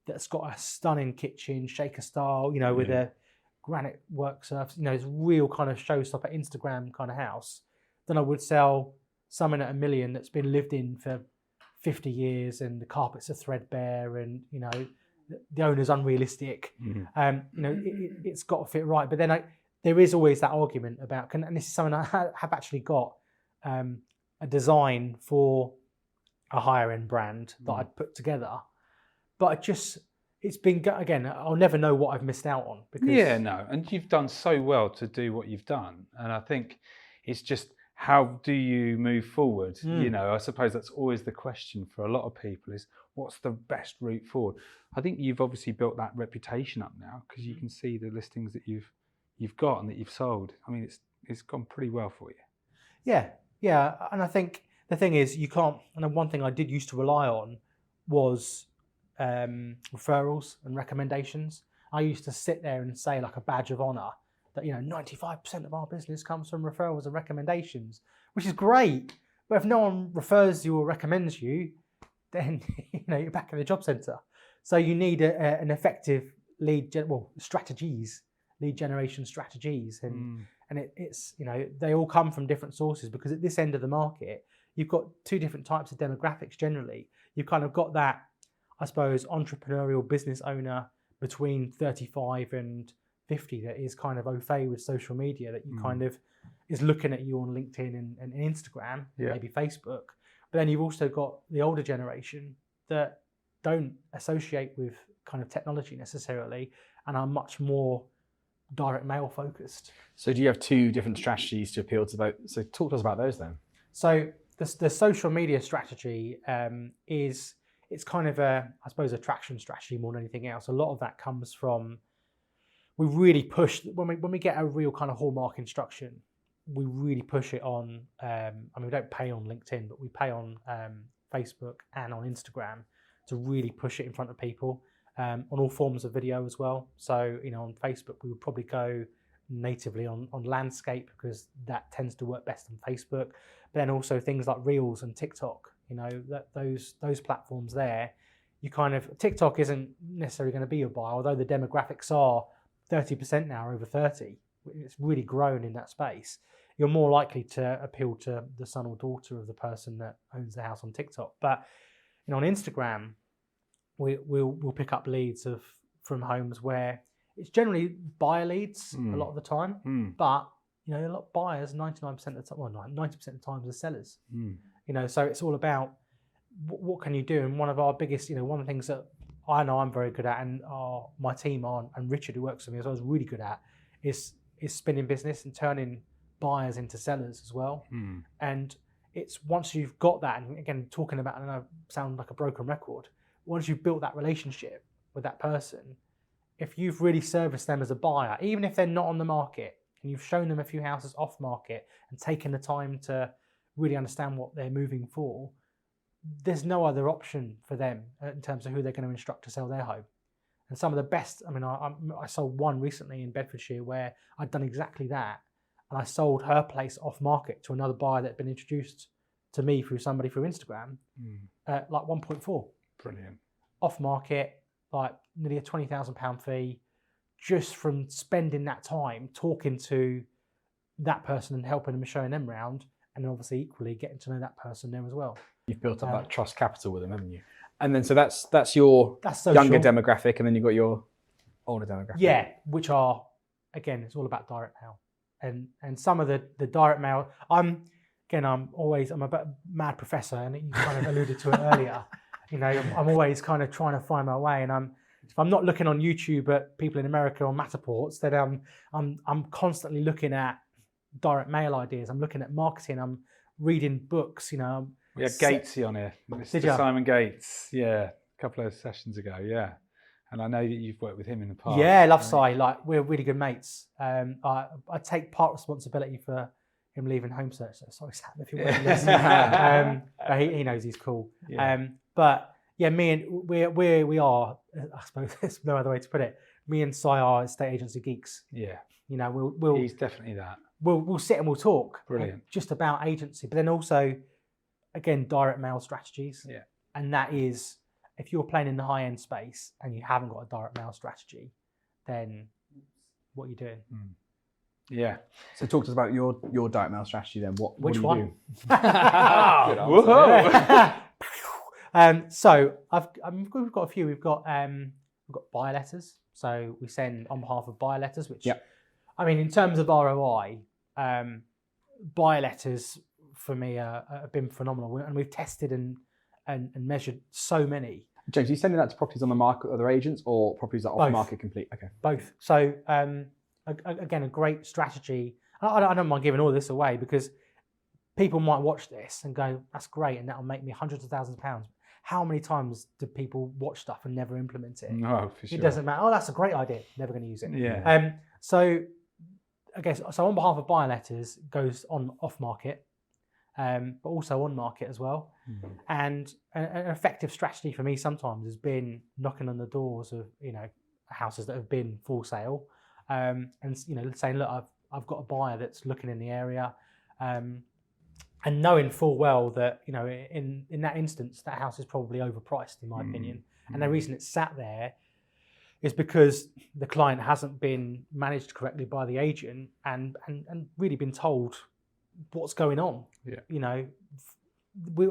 that's got a stunning kitchen, shaker style, you know, with a granite work surface, you know, it's real kind of showstopper Instagram kind of house, than I would sell something at $1 million that's been lived in for 50 years and the carpets are threadbare and, you know, the owner's unrealistic. You know, it's got to fit right. But then there is always that argument about, and this is something I have actually got a design for a higher end brand that I'd put together. But it's been, again, I'll never know what I've missed out on. Because and you've done so well to do what you've done. And I think it's just, how do you move forward? You know, I suppose that's always the question for a lot of people is, what's the best route forward? I think you've obviously built that reputation up now because you can see the listings that you've got and that you've sold. I mean, it's gone pretty well for you. Yeah. And I think the thing is, you can't, and one thing I did used to rely on was referrals and recommendations. I used to sit there and say, like a badge of honor, that, you know, 95% of our business comes from referrals and recommendations, which is great. But if no one refers you or recommends you, then, you know, you're back in the job centre. So you need an effective lead generation strategies, and it's, you know, they all come from different sources, because at this end of the market, you've got two different types of demographics generally. You've kind of got that, I suppose, entrepreneurial business owner between 35 and 50 that is kind of au fait with social media, that you kind of is looking at you on LinkedIn and Instagram, maybe Facebook. But then you've also got the older generation that don't associate with kind of technology necessarily and are much more direct mail focused. So do you have two different strategies to appeal to both? So talk to us about those then. So the social media strategy it's kind of I suppose, a traction strategy more than anything else. A lot of that comes from, we really push, when we get a real kind of hallmark instruction, we really push it on, we don't pay on LinkedIn, but we pay on Facebook and on Instagram to really push it in front of people, on all forms of video as well. So, on Facebook, we would probably go natively on landscape because that tends to work best on Facebook. But then also things like Reels and TikTok, those platforms there, TikTok isn't necessarily going to be your buyer, although the demographics are 30% now over 30. It's really grown in that space. You're more likely to appeal to the son or daughter of the person that owns the house on TikTok. But on Instagram, we'll pick up leads from homes where it's generally buyer leads a lot of the time, but a lot of buyers 99% of the time, 90% of the time are sellers. So it's all about what can you do. And one of our biggest, one of the things that I know I'm very good at, and my team are, and Richard, who works for me as well, is really good at, is spinning business and turning buyers into sellers as well. And it's once you've got that, and again, talking about, I don't know, sound like a broken record, once you've built that relationship with that person, if you've really serviced them as a buyer, even if they're not on the market, and you've shown them a few houses off market and taken the time to really understand what they're moving for, there's no other option for them in terms of who they're going to instruct to sell their home. And some of the best, I sold one recently in Bedfordshire where I'd done exactly that. And I sold her place off market to another buyer that had been introduced to me through somebody through Instagram at like 1.4. Brilliant. Off market, like nearly a £20,000 fee, just from spending that time talking to that person and helping them, showing them around, and then obviously equally getting to know that person there as well. You've built up that trust capital with them, haven't you? And then so that's your younger demographic, and then you've got your older demographic. Yeah, which are, again, it's all about direct mail. And some of the direct mail, I'm a bit mad professor, and you kind of alluded to it earlier. I'm always kind of trying to find my way, and if I'm not looking on YouTube at people in America on Matterports, then I'm constantly looking at direct mail ideas. I'm looking at marketing. I'm reading books. We had Gatesy on here, Mr. Simon Gates. Yeah, a couple of sessions ago. Yeah, and I know that you've worked with him in the past. Yeah, I love Si. Like, we're really good mates. I take part responsibility for him leaving Home Search. So sorry, Sam, if you're listening. He knows he's cool. Yeah. But yeah, we are. I suppose there's no other way to put it. Me and Si are estate agency geeks. Yeah. We'll. He's definitely that. We'll sit and we'll talk. Brilliant. Just about agency, but then also, again, direct mail strategies. Yeah. And that is, if you're playing in the high end space and you haven't got a direct mail strategy, then what are you doing? Yeah. So talk to us about your direct mail strategy then. What do you one? do? So we've got a few. We've got buyer letters. So we send on behalf of buyer letters, which, in terms of ROI, buyer letters for me have been phenomenal, and we've tested and measured so many. James, are you sending that to properties on the market with other agents, or properties that are off market complete? Okay. Both. So again, a great strategy. I don't mind giving all this away because people might watch this and go, "That's great," and that'll make me hundreds of thousands of pounds. How many times do people watch stuff and never implement it? No, for sure. It doesn't matter. Oh, that's a great idea. Never going to use it. Yeah. So on behalf of buyer letters, goes on off market, but also on market as well. And an effective strategy for me sometimes has been knocking on the doors of houses that have been for sale, and saying, look, I've got a buyer that's looking in the area, and knowing full well that in that instance that house is probably overpriced in my opinion, and the reason it's sat there is because the client hasn't been managed correctly by the agent and really been told what's going on. Yeah.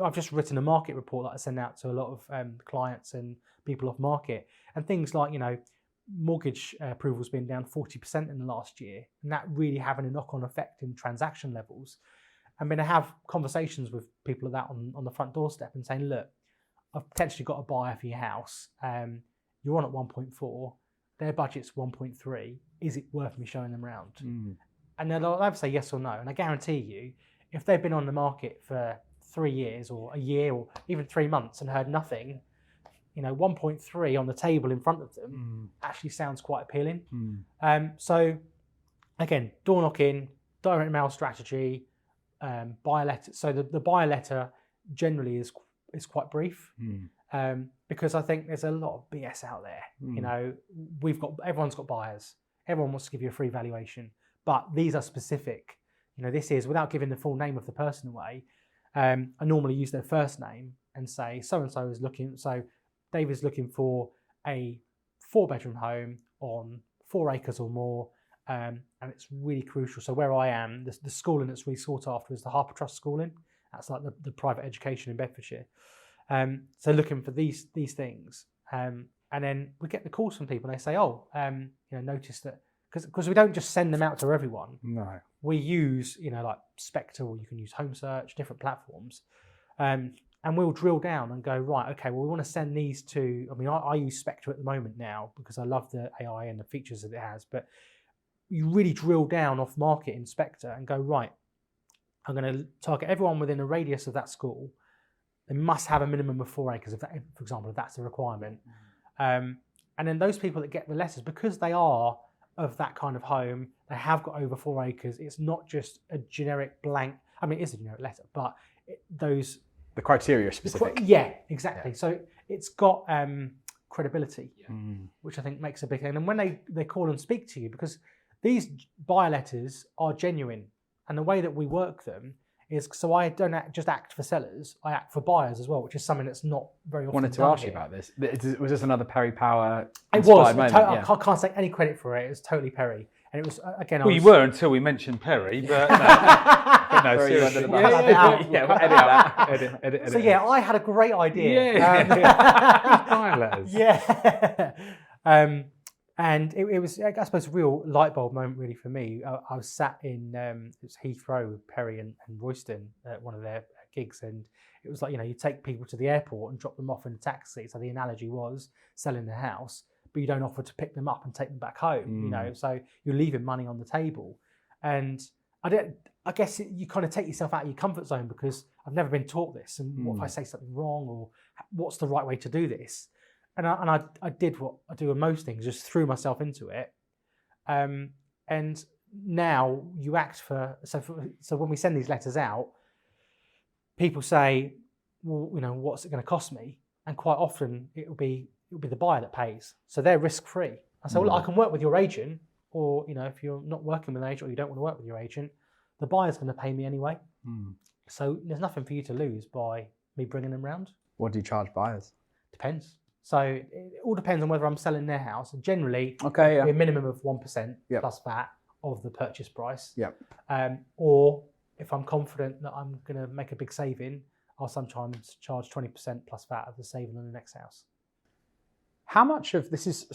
I've just written a market report that I send out to a lot of clients and people off market, and things like mortgage approvals being down 40% in the last year, and that really having a knock-on effect in transaction levels. I'm going to have conversations with people of that on the front doorstep and saying, look, I've potentially got a buyer for your house. You're on at 1.4. Their budget's 1.3. Is it worth me showing them around? And they'll either say yes or no. And I guarantee you, if they've been on the market for 3 years or a year or even 3 months and heard nothing, 1.3 on the table in front of them actually sounds quite appealing. So again, door knocking, direct mail strategy, buyer letter. So the buyer letter generally is quite brief. Because I think there's a lot of BS out there. Everyone's got buyers. Everyone wants to give you a free valuation, but these are specific. This is without giving the full name of the person away. I normally use their first name and say so-and-so is looking. So Dave is looking for a 4-bedroom home on 4 acres or more, and it's really crucial. So where I am, the schooling that's really sought after is the Harper Trust schooling. That's like the private education in Bedfordshire. So looking for these things, and then we get the calls from people. And they say, notice that because we don't just send them out to everyone. No, we use like Spectre, or you can use Home Search, different platforms, and we'll drill down and go right. Okay, well we want to send these to. I mean, I use Spectre at the moment now because I love the AI and the features that it has. But you really drill down off market in Spectre and go right. I'm going to target everyone within a radius of that school. They must have a minimum of 4 acres, for example, if that's a requirement. And then those people that get the letters, because they are of that kind of home, they have got over 4 acres. It's not just a generic blank. I mean, it is a generic letter, but the criteria are specific. Yeah, exactly. Yeah. So it's got credibility, which I think makes a big thing. And when they call and speak to you, because these buyer letters are genuine, and the way that we work them is so I don't just act for sellers, I act for buyers as well, which is something that's not very often wanted to ask you about this. Was this another Perry Power? It was. I can't take any credit for it. It was totally Perry. And it was, again, you were until we mentioned Perry, but no, seriously. Edit that. Edit. So yeah, I had a great idea. Buyer letters. Yeah. And it was, I suppose, a real light bulb moment really for me. I was sat in it was Heathrow with Perry and Royston at one of their gigs, and it was like, you take people to the airport and drop them off in a taxi. So the analogy was selling the house, but you don't offer to pick them up and take them back home. So you're leaving money on the table. And I guess you kind of take yourself out of your comfort zone because I've never been taught this. And what if I say something wrong, or what's the right way to do this? And I did what I do with most things, just threw myself into it. And now you act so when we send these letters out, people say, well, what's it going to cost me? And quite often it'll be the buyer that pays. So they're risk-free. I say, well, I can work with your agent, or, if you're not working with an agent or you don't want to work with your agent, the buyer's going to pay me anyway. So there's nothing for you to lose by me bringing them round. What do you charge buyers? Depends. So it all depends on whether I'm selling their house. And generally, a minimum of 1% plus VAT of the purchase price. Or if I'm confident that I'm going to make a big saving, I'll sometimes charge 20% plus VAT of the saving on the next house. How much of this is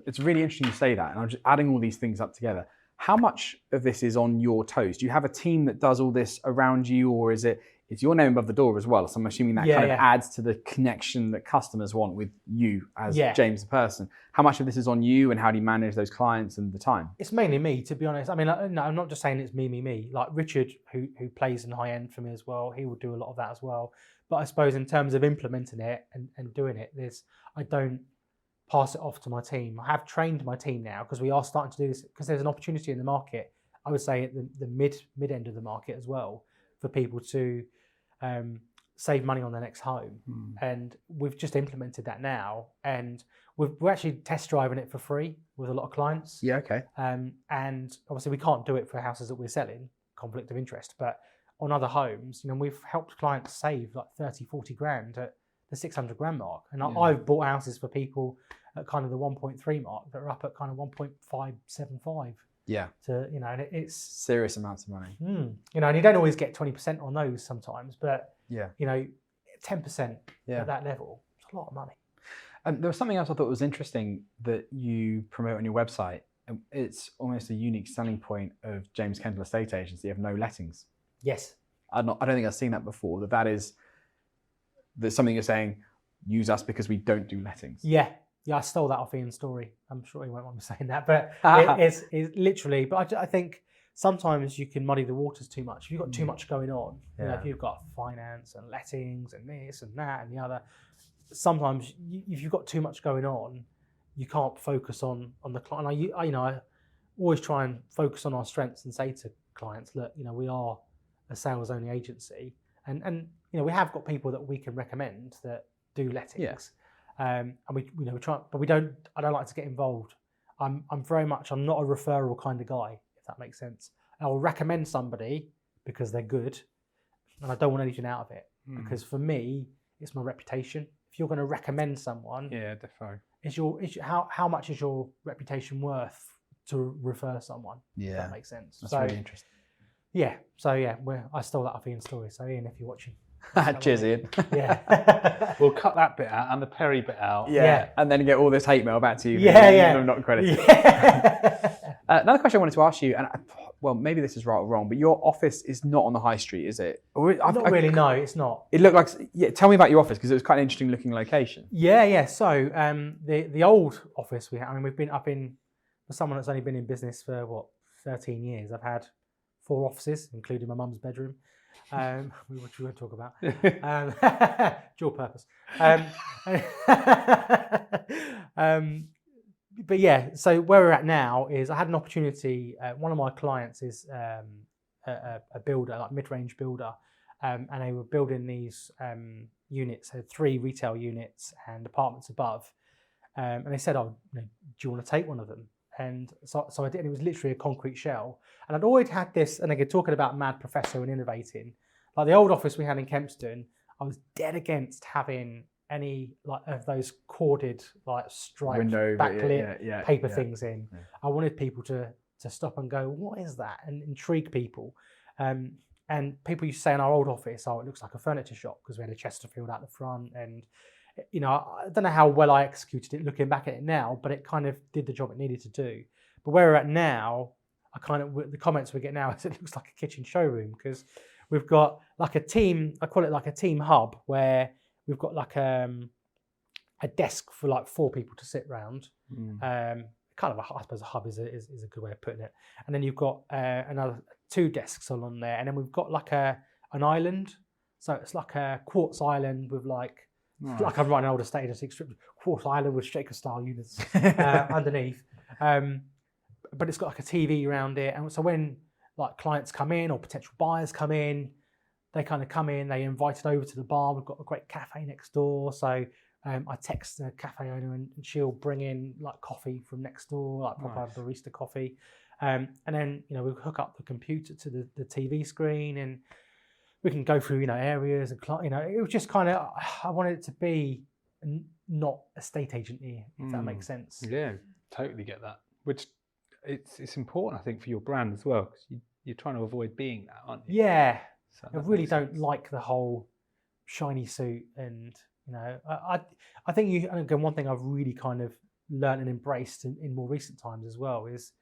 it's really interesting you say that, and I'm just adding all these things up together. How much of this is on your toes? Do you have a team that does all this around you, or is it's your name above the door as well? So I'm assuming that kind of adds to the connection that customers want with you as James the person. How much of this is on you, and how do you manage those clients and the time? It's mainly me, to be honest. I mean, no, I'm not just saying it's me. Like Richard, who plays in high end for me as well, he will do a lot of that as well. But I suppose in terms of implementing it and doing it, I don't pass it off to my team. I have trained my team now because we are starting to do this because there's an opportunity in the market. I would say at the mid end of the market as well, for people to save money on their next home. And we've just implemented that now, and we're actually test driving it for free with a lot of clients. And obviously we can't do it for houses that we're selling, conflict of interest, but on other homes, we've helped clients save like 30-40 grand at the 600 grand mark. And I've bought houses for people at kind of the 1.3 mark that are up at kind of 1.575. And it's serious amounts of money. And you don't always get 20% on those sometimes, but 10% at that level, it's a lot of money. There was something else I thought was interesting that you promote on your website. It's almost a unique selling point of James Kendall Estate Agency of no lettings. Yes. I don't think I've seen that before. That's something you're saying. use us because we don't do lettings. Yeah, I stole that off Ian's story. I'm sure he won't want me saying that, but it's literally. But I think sometimes you can muddy the waters too much. If you've got too much going on, you know, if you've got finance and lettings and this and that and the other, sometimes if you've got too much going on, you can't focus on the client. I always try and focus on our strengths and say to clients, look, you know, we are a sales only agency, and you know, we have got people that we can recommend that do lettings. And we try, but we don't. I don't like to get involved. I'm not a referral kind of guy, if that makes sense. I'll recommend somebody because they're good, and I don't want anything out of it. Because for me, it's my reputation. If you're going to recommend someone, definitely. How much is your reputation worth to refer someone? Yeah, if that makes sense. That's really interesting. Yeah. So yeah, I stole that off Ian's story. So Ian, if you're watching. Cheers, Ian. Yeah. We'll cut that bit out and the Perry bit out. Yeah. And then get all this hate mail back to you. Yeah. Not credited. Yeah. Another question I wanted to ask you, and well, maybe this is right or wrong, but your office is not on the high street, is it? Not really. No, it's not. It looked like. Yeah. Tell me about your office because it was quite an interesting looking location. Yeah. So the old office we had. I mean, we've been up in. For someone that's only been in business for 13 years, I've had 4 offices, including my mum's bedroom. Which we won't talk about. Dual purpose. But yeah, so where we're at now is I had an opportunity. One of my clients is a builder, like mid-range builder, and they were building these units, so 3 retail units and apartments above. And they said, "Oh, do you want to take one of them?" And so I did, and it was literally a concrete shell. And I'd always had this, and again, talking about mad professor and innovating, like the old office we had in Kempston, I was dead against having any like of those corded, like striped, window backlit paper things in. Yeah. I wanted people to stop and go, what is that? And intrigue people. And people used to say in our old office, oh, it looks like a furniture shop because we had a Chesterfield out the front. And you know, I don't know how well I executed it looking back at it now, but it kind of did the job it needed to do. But where we're at now, the comments we get now is it looks like a kitchen showroom because we've got like a team, I call it like a team hub where we've got like a desk for like 4 people to sit round. Kind of I suppose a hub is a good way of putting it. And then you've got another 2 desks all on there. And then we've got like an island. So it's like a quartz island with like I'm writing an old estate agency strip, quartz island with shaker style units underneath. But it's got like a TV around it. And so when like clients come in or potential buyers come in, they kind of come in, they invited over to the bar. We've got a great cafe next door. So I text the cafe owner and she'll bring in like coffee from next door, like proper barista coffee. And then, you know, we'll hook up the computer to the TV screen and we can go through, you know, areas and, you know, it was just kind of, I wanted it to be not estate agent-y, if that makes sense. Yeah, totally get that. Which it's important, I think, for your brand as well, because you're trying to avoid being that, aren't you? Yeah. So I really don't like the whole shiny suit and, you know, I think and again, one thing I've really kind of learned and embraced in more recent times as well is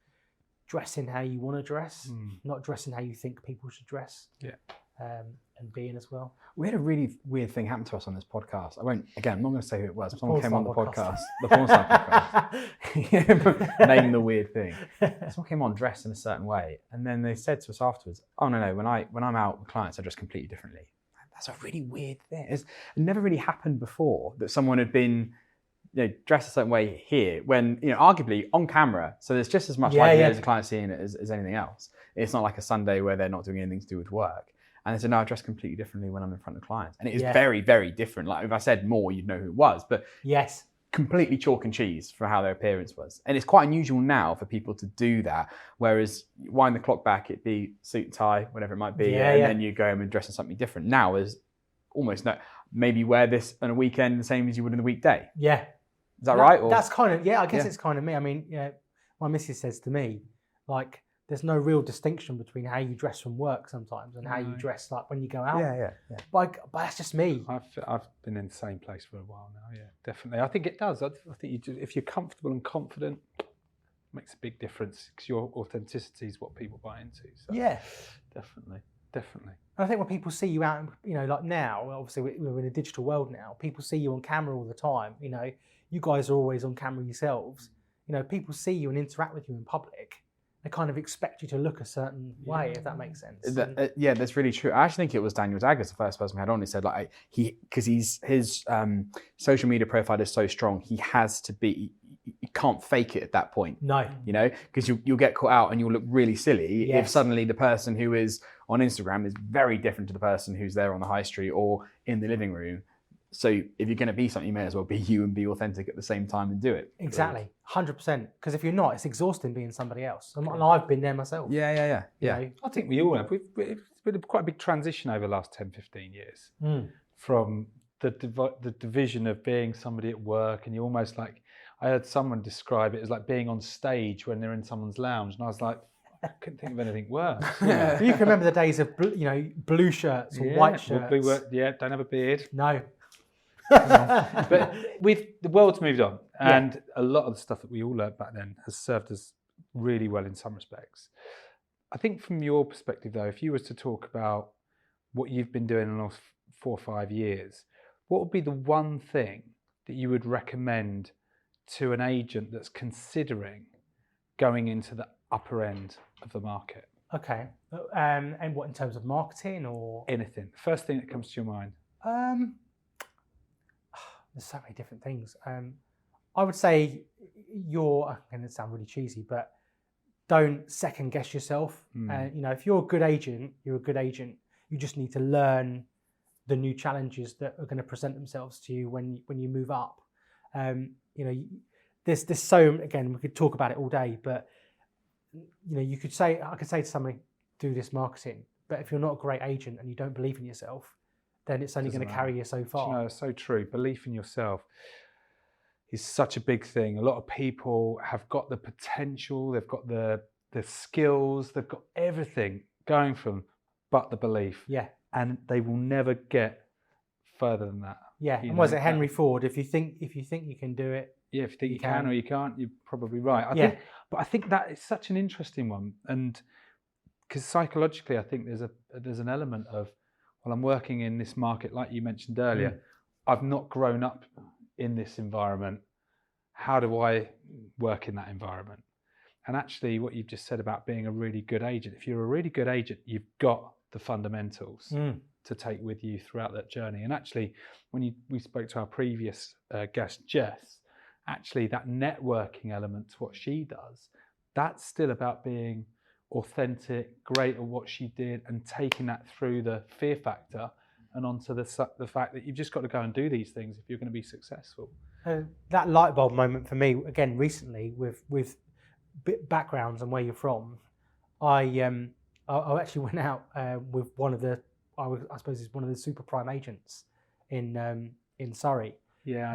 dressing how you want to dress, not dressing how you think people should dress. Yeah. And being as well. We had a really weird thing happen to us on this podcast. I'm not going to say who it was. Someone came on the podcast. The Porn Star podcast. Name the weird thing. Someone came on dressed in a certain way, and then they said to us afterwards, "Oh no, when I'm out with clients, I dress completely differently." That's a really weird thing. It never really happened before that someone had been, you know, dressed a certain way here when, you know, arguably on camera. So there's just as much likelihood as a client seeing it as anything else. It's not like a Sunday where they're not doing anything to do with work. And they said, no, I dress completely differently when I'm in front of clients. And it is very, very different. Like if I said more, you'd know who it was. But yes, completely chalk and cheese for how their appearance was. And it's quite unusual now for people to do that. Whereas wind the clock back, it'd be suit and tie, whatever it might be. And then you go home and dress in something different. Now there's almost no, maybe wear this on a weekend the same as you would in the weekday. Yeah. Is that right? Or? That's kind of, I guess it's kind of me. I mean, my missus says to me, like, there's no real distinction between how you dress from work sometimes and how you dress like when you go out. Yeah. But that's just me. I've been in the same place for a while now. Yeah, definitely. I think it does. I think if you're comfortable and confident, it makes a big difference because your authenticity is what people buy into. So yeah, definitely. Definitely. And I think when people see you out, like now, obviously we're in a digital world now. People see you on camera all the time. You guys are always on camera yourselves. People see you and interact with you in public. They kind of expect you to look a certain way, if that makes sense. Yeah, that's really true. I actually think it was Daniel Daggers, the first person we had on. He said because his social media profile is so strong, he has to be. You can't fake it at that point. No. Because you'll get caught out and you'll look really silly Yes. if suddenly the person who is on Instagram is very different to the person who's there on the high street or in the living room. So if you're going to be something, you may as well be you and be authentic at the same time and do it. Exactly, 100%. Because if you're not, it's exhausting being somebody else. And I've been there myself. Yeah. I think we all have. It's been quite a big transition over the last 10, 15 years from the division of being somebody at work, and you almost like, I heard someone describe it as like being on stage when they're in someone's lounge, and I was like, I couldn't think of anything worse. Yeah. You can remember the days of blue shirts or white shirts. Don't have a beard. No. But the world's moved on, and a lot of the stuff that we all learned back then has served us really well in some respects. I think from your perspective, though, if you was to talk about what you've been doing in the last 4 or 5 years, what would be the one thing that you would recommend to an agent that's considering going into the upper end of the market? Okay. And what, in terms of marketing or anything? First thing that comes to your mind. There's so many different things. I would say I'm going to sound really cheesy, but don't second guess yourself. If you're a good agent, you're a good agent. You just need to learn the new challenges that are going to present themselves to you when you move up. There's so, again, we could talk about it all day, but I could say to somebody, do this marketing, but if you're not a great agent and you don't believe in yourself, then it's only going to carry you so far. It's so true. Belief in yourself is such a big thing. A lot of people have got the potential, they've got the skills, they've got everything going for them, but the belief. Yeah. And they will never get further than that. Yeah. And was it Henry Ford? If you think you can do it. Yeah, if you think you can or you can't, you're probably right. I think that is such an interesting one, and because psychologically, I think there's an element of, well, I'm working in this market, like you mentioned earlier. I've not grown up in this environment. How do I work in that environment? And actually, what you've just said about being a really good agent, if you're a really good agent, you've got the fundamentals to take with you throughout that journey. And actually, when we spoke to our previous guest, Jess, actually that networking element to what she does, that's still about being authentic, great at what she did, and taking that through the fear factor and onto the fact that you've just got to go and do these things if you're going to be successful. That light bulb moment for me, again, recently with backgrounds and where you're from, I actually went out with one of the, I suppose it's one of the super prime agents in Surrey. Yeah,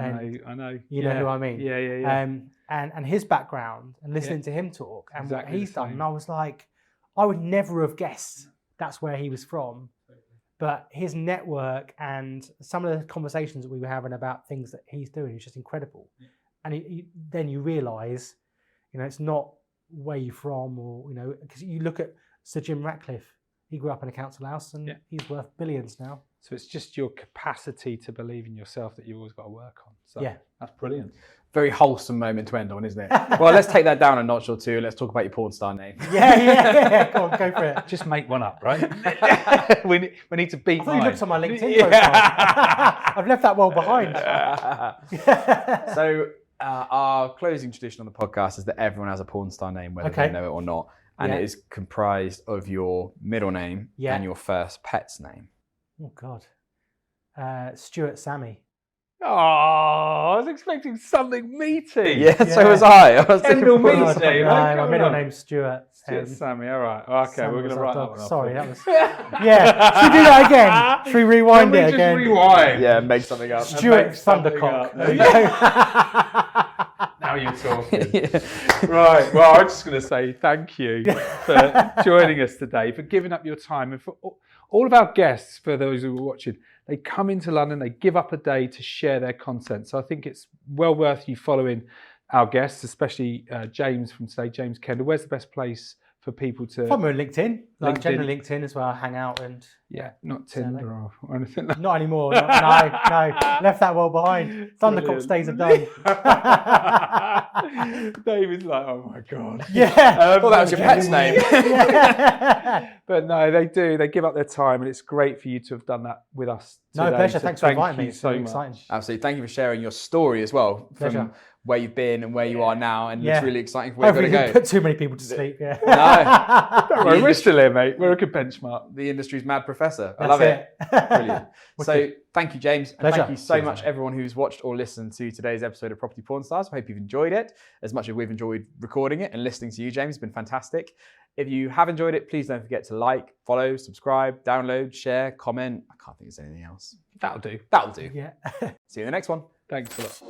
I know. You know who I mean? Yeah. And his background and listening to him talk and exactly what he's done, and I was like, I would never have guessed that's where he was from. But his network and some of the conversations that we were having about things that he's doing is just incredible. Yeah. And then you realise, it's not where you're from, or because you look at Sir Jim Ratcliffe. He grew up in a council house and he's worth billions now. So it's just your capacity to believe in yourself that you've always got to work on. So that's brilliant. Very wholesome moment to end on, isn't it? Well, let's take that down a notch or two. Let's talk about your porn star name. Yeah. Go on, go for it. Just make one up, right? we need to beat mine. You looked on my LinkedIn profile. I've left that well behind. So our closing tradition on the podcast is that everyone has a porn star name, whether they know it or not. And it is comprised of your middle name and your first pet's name. Oh, God. Stuart Sammy. Oh, I was expecting something meaty. Yeah, so was I. Kendall meaty. My middle name's Stuart. Stuart Sammy, all right. Okay, we're going to write that one off. Sorry, that was... Yeah, should we do that again? Should we rewind it again? Rewind? Yeah, make something up. Stuart Thundercock. There you go. Now you're talking. Right, well, I'm just going to say thank you for joining us today, for giving up your time. And for all of our guests, for those who are watching, they come into London, they give up a day to share their content. So I think it's well worth you following our guests, especially James from today, James Kendall. Where's the best place for people to. Follow me on LinkedIn. Like LinkedIn. generally LinkedIn is where I hang out and. Yeah, not Tinder or anything like Not anymore. No. Left that well behind. Thundercock days are done. David's like, oh my God. Yeah. I thought that was your pet's name. But no, they do. They give up their time, and it's great for you to have done that with us today. No, pleasure. So Thanks for thank inviting you me. It's so really much. exciting. Absolutely. Thank you for sharing your story as well. Pleasure. From where you've been and where you are now. And Yeah. it's really exciting for where Hopefully, you're you going to put too many people to sleep. Yeah. No. Don't worry, we're still here, mate. We're a good benchmark. The industry's mad professor. I That's love it. it. Brilliant. So thank you, James. And Pleasure. thank you so Cheers, much, mate. everyone who's watched or listened to today's episode of Property Porn Stars. I hope you've enjoyed it as much as we've enjoyed recording it and listening to you, James. It's been fantastic. If you have enjoyed it, please don't forget to like, follow, subscribe, download, share, comment. I can't think there's anything else. That'll do. That'll do. Yeah. See you in the next one. Thanks a lot.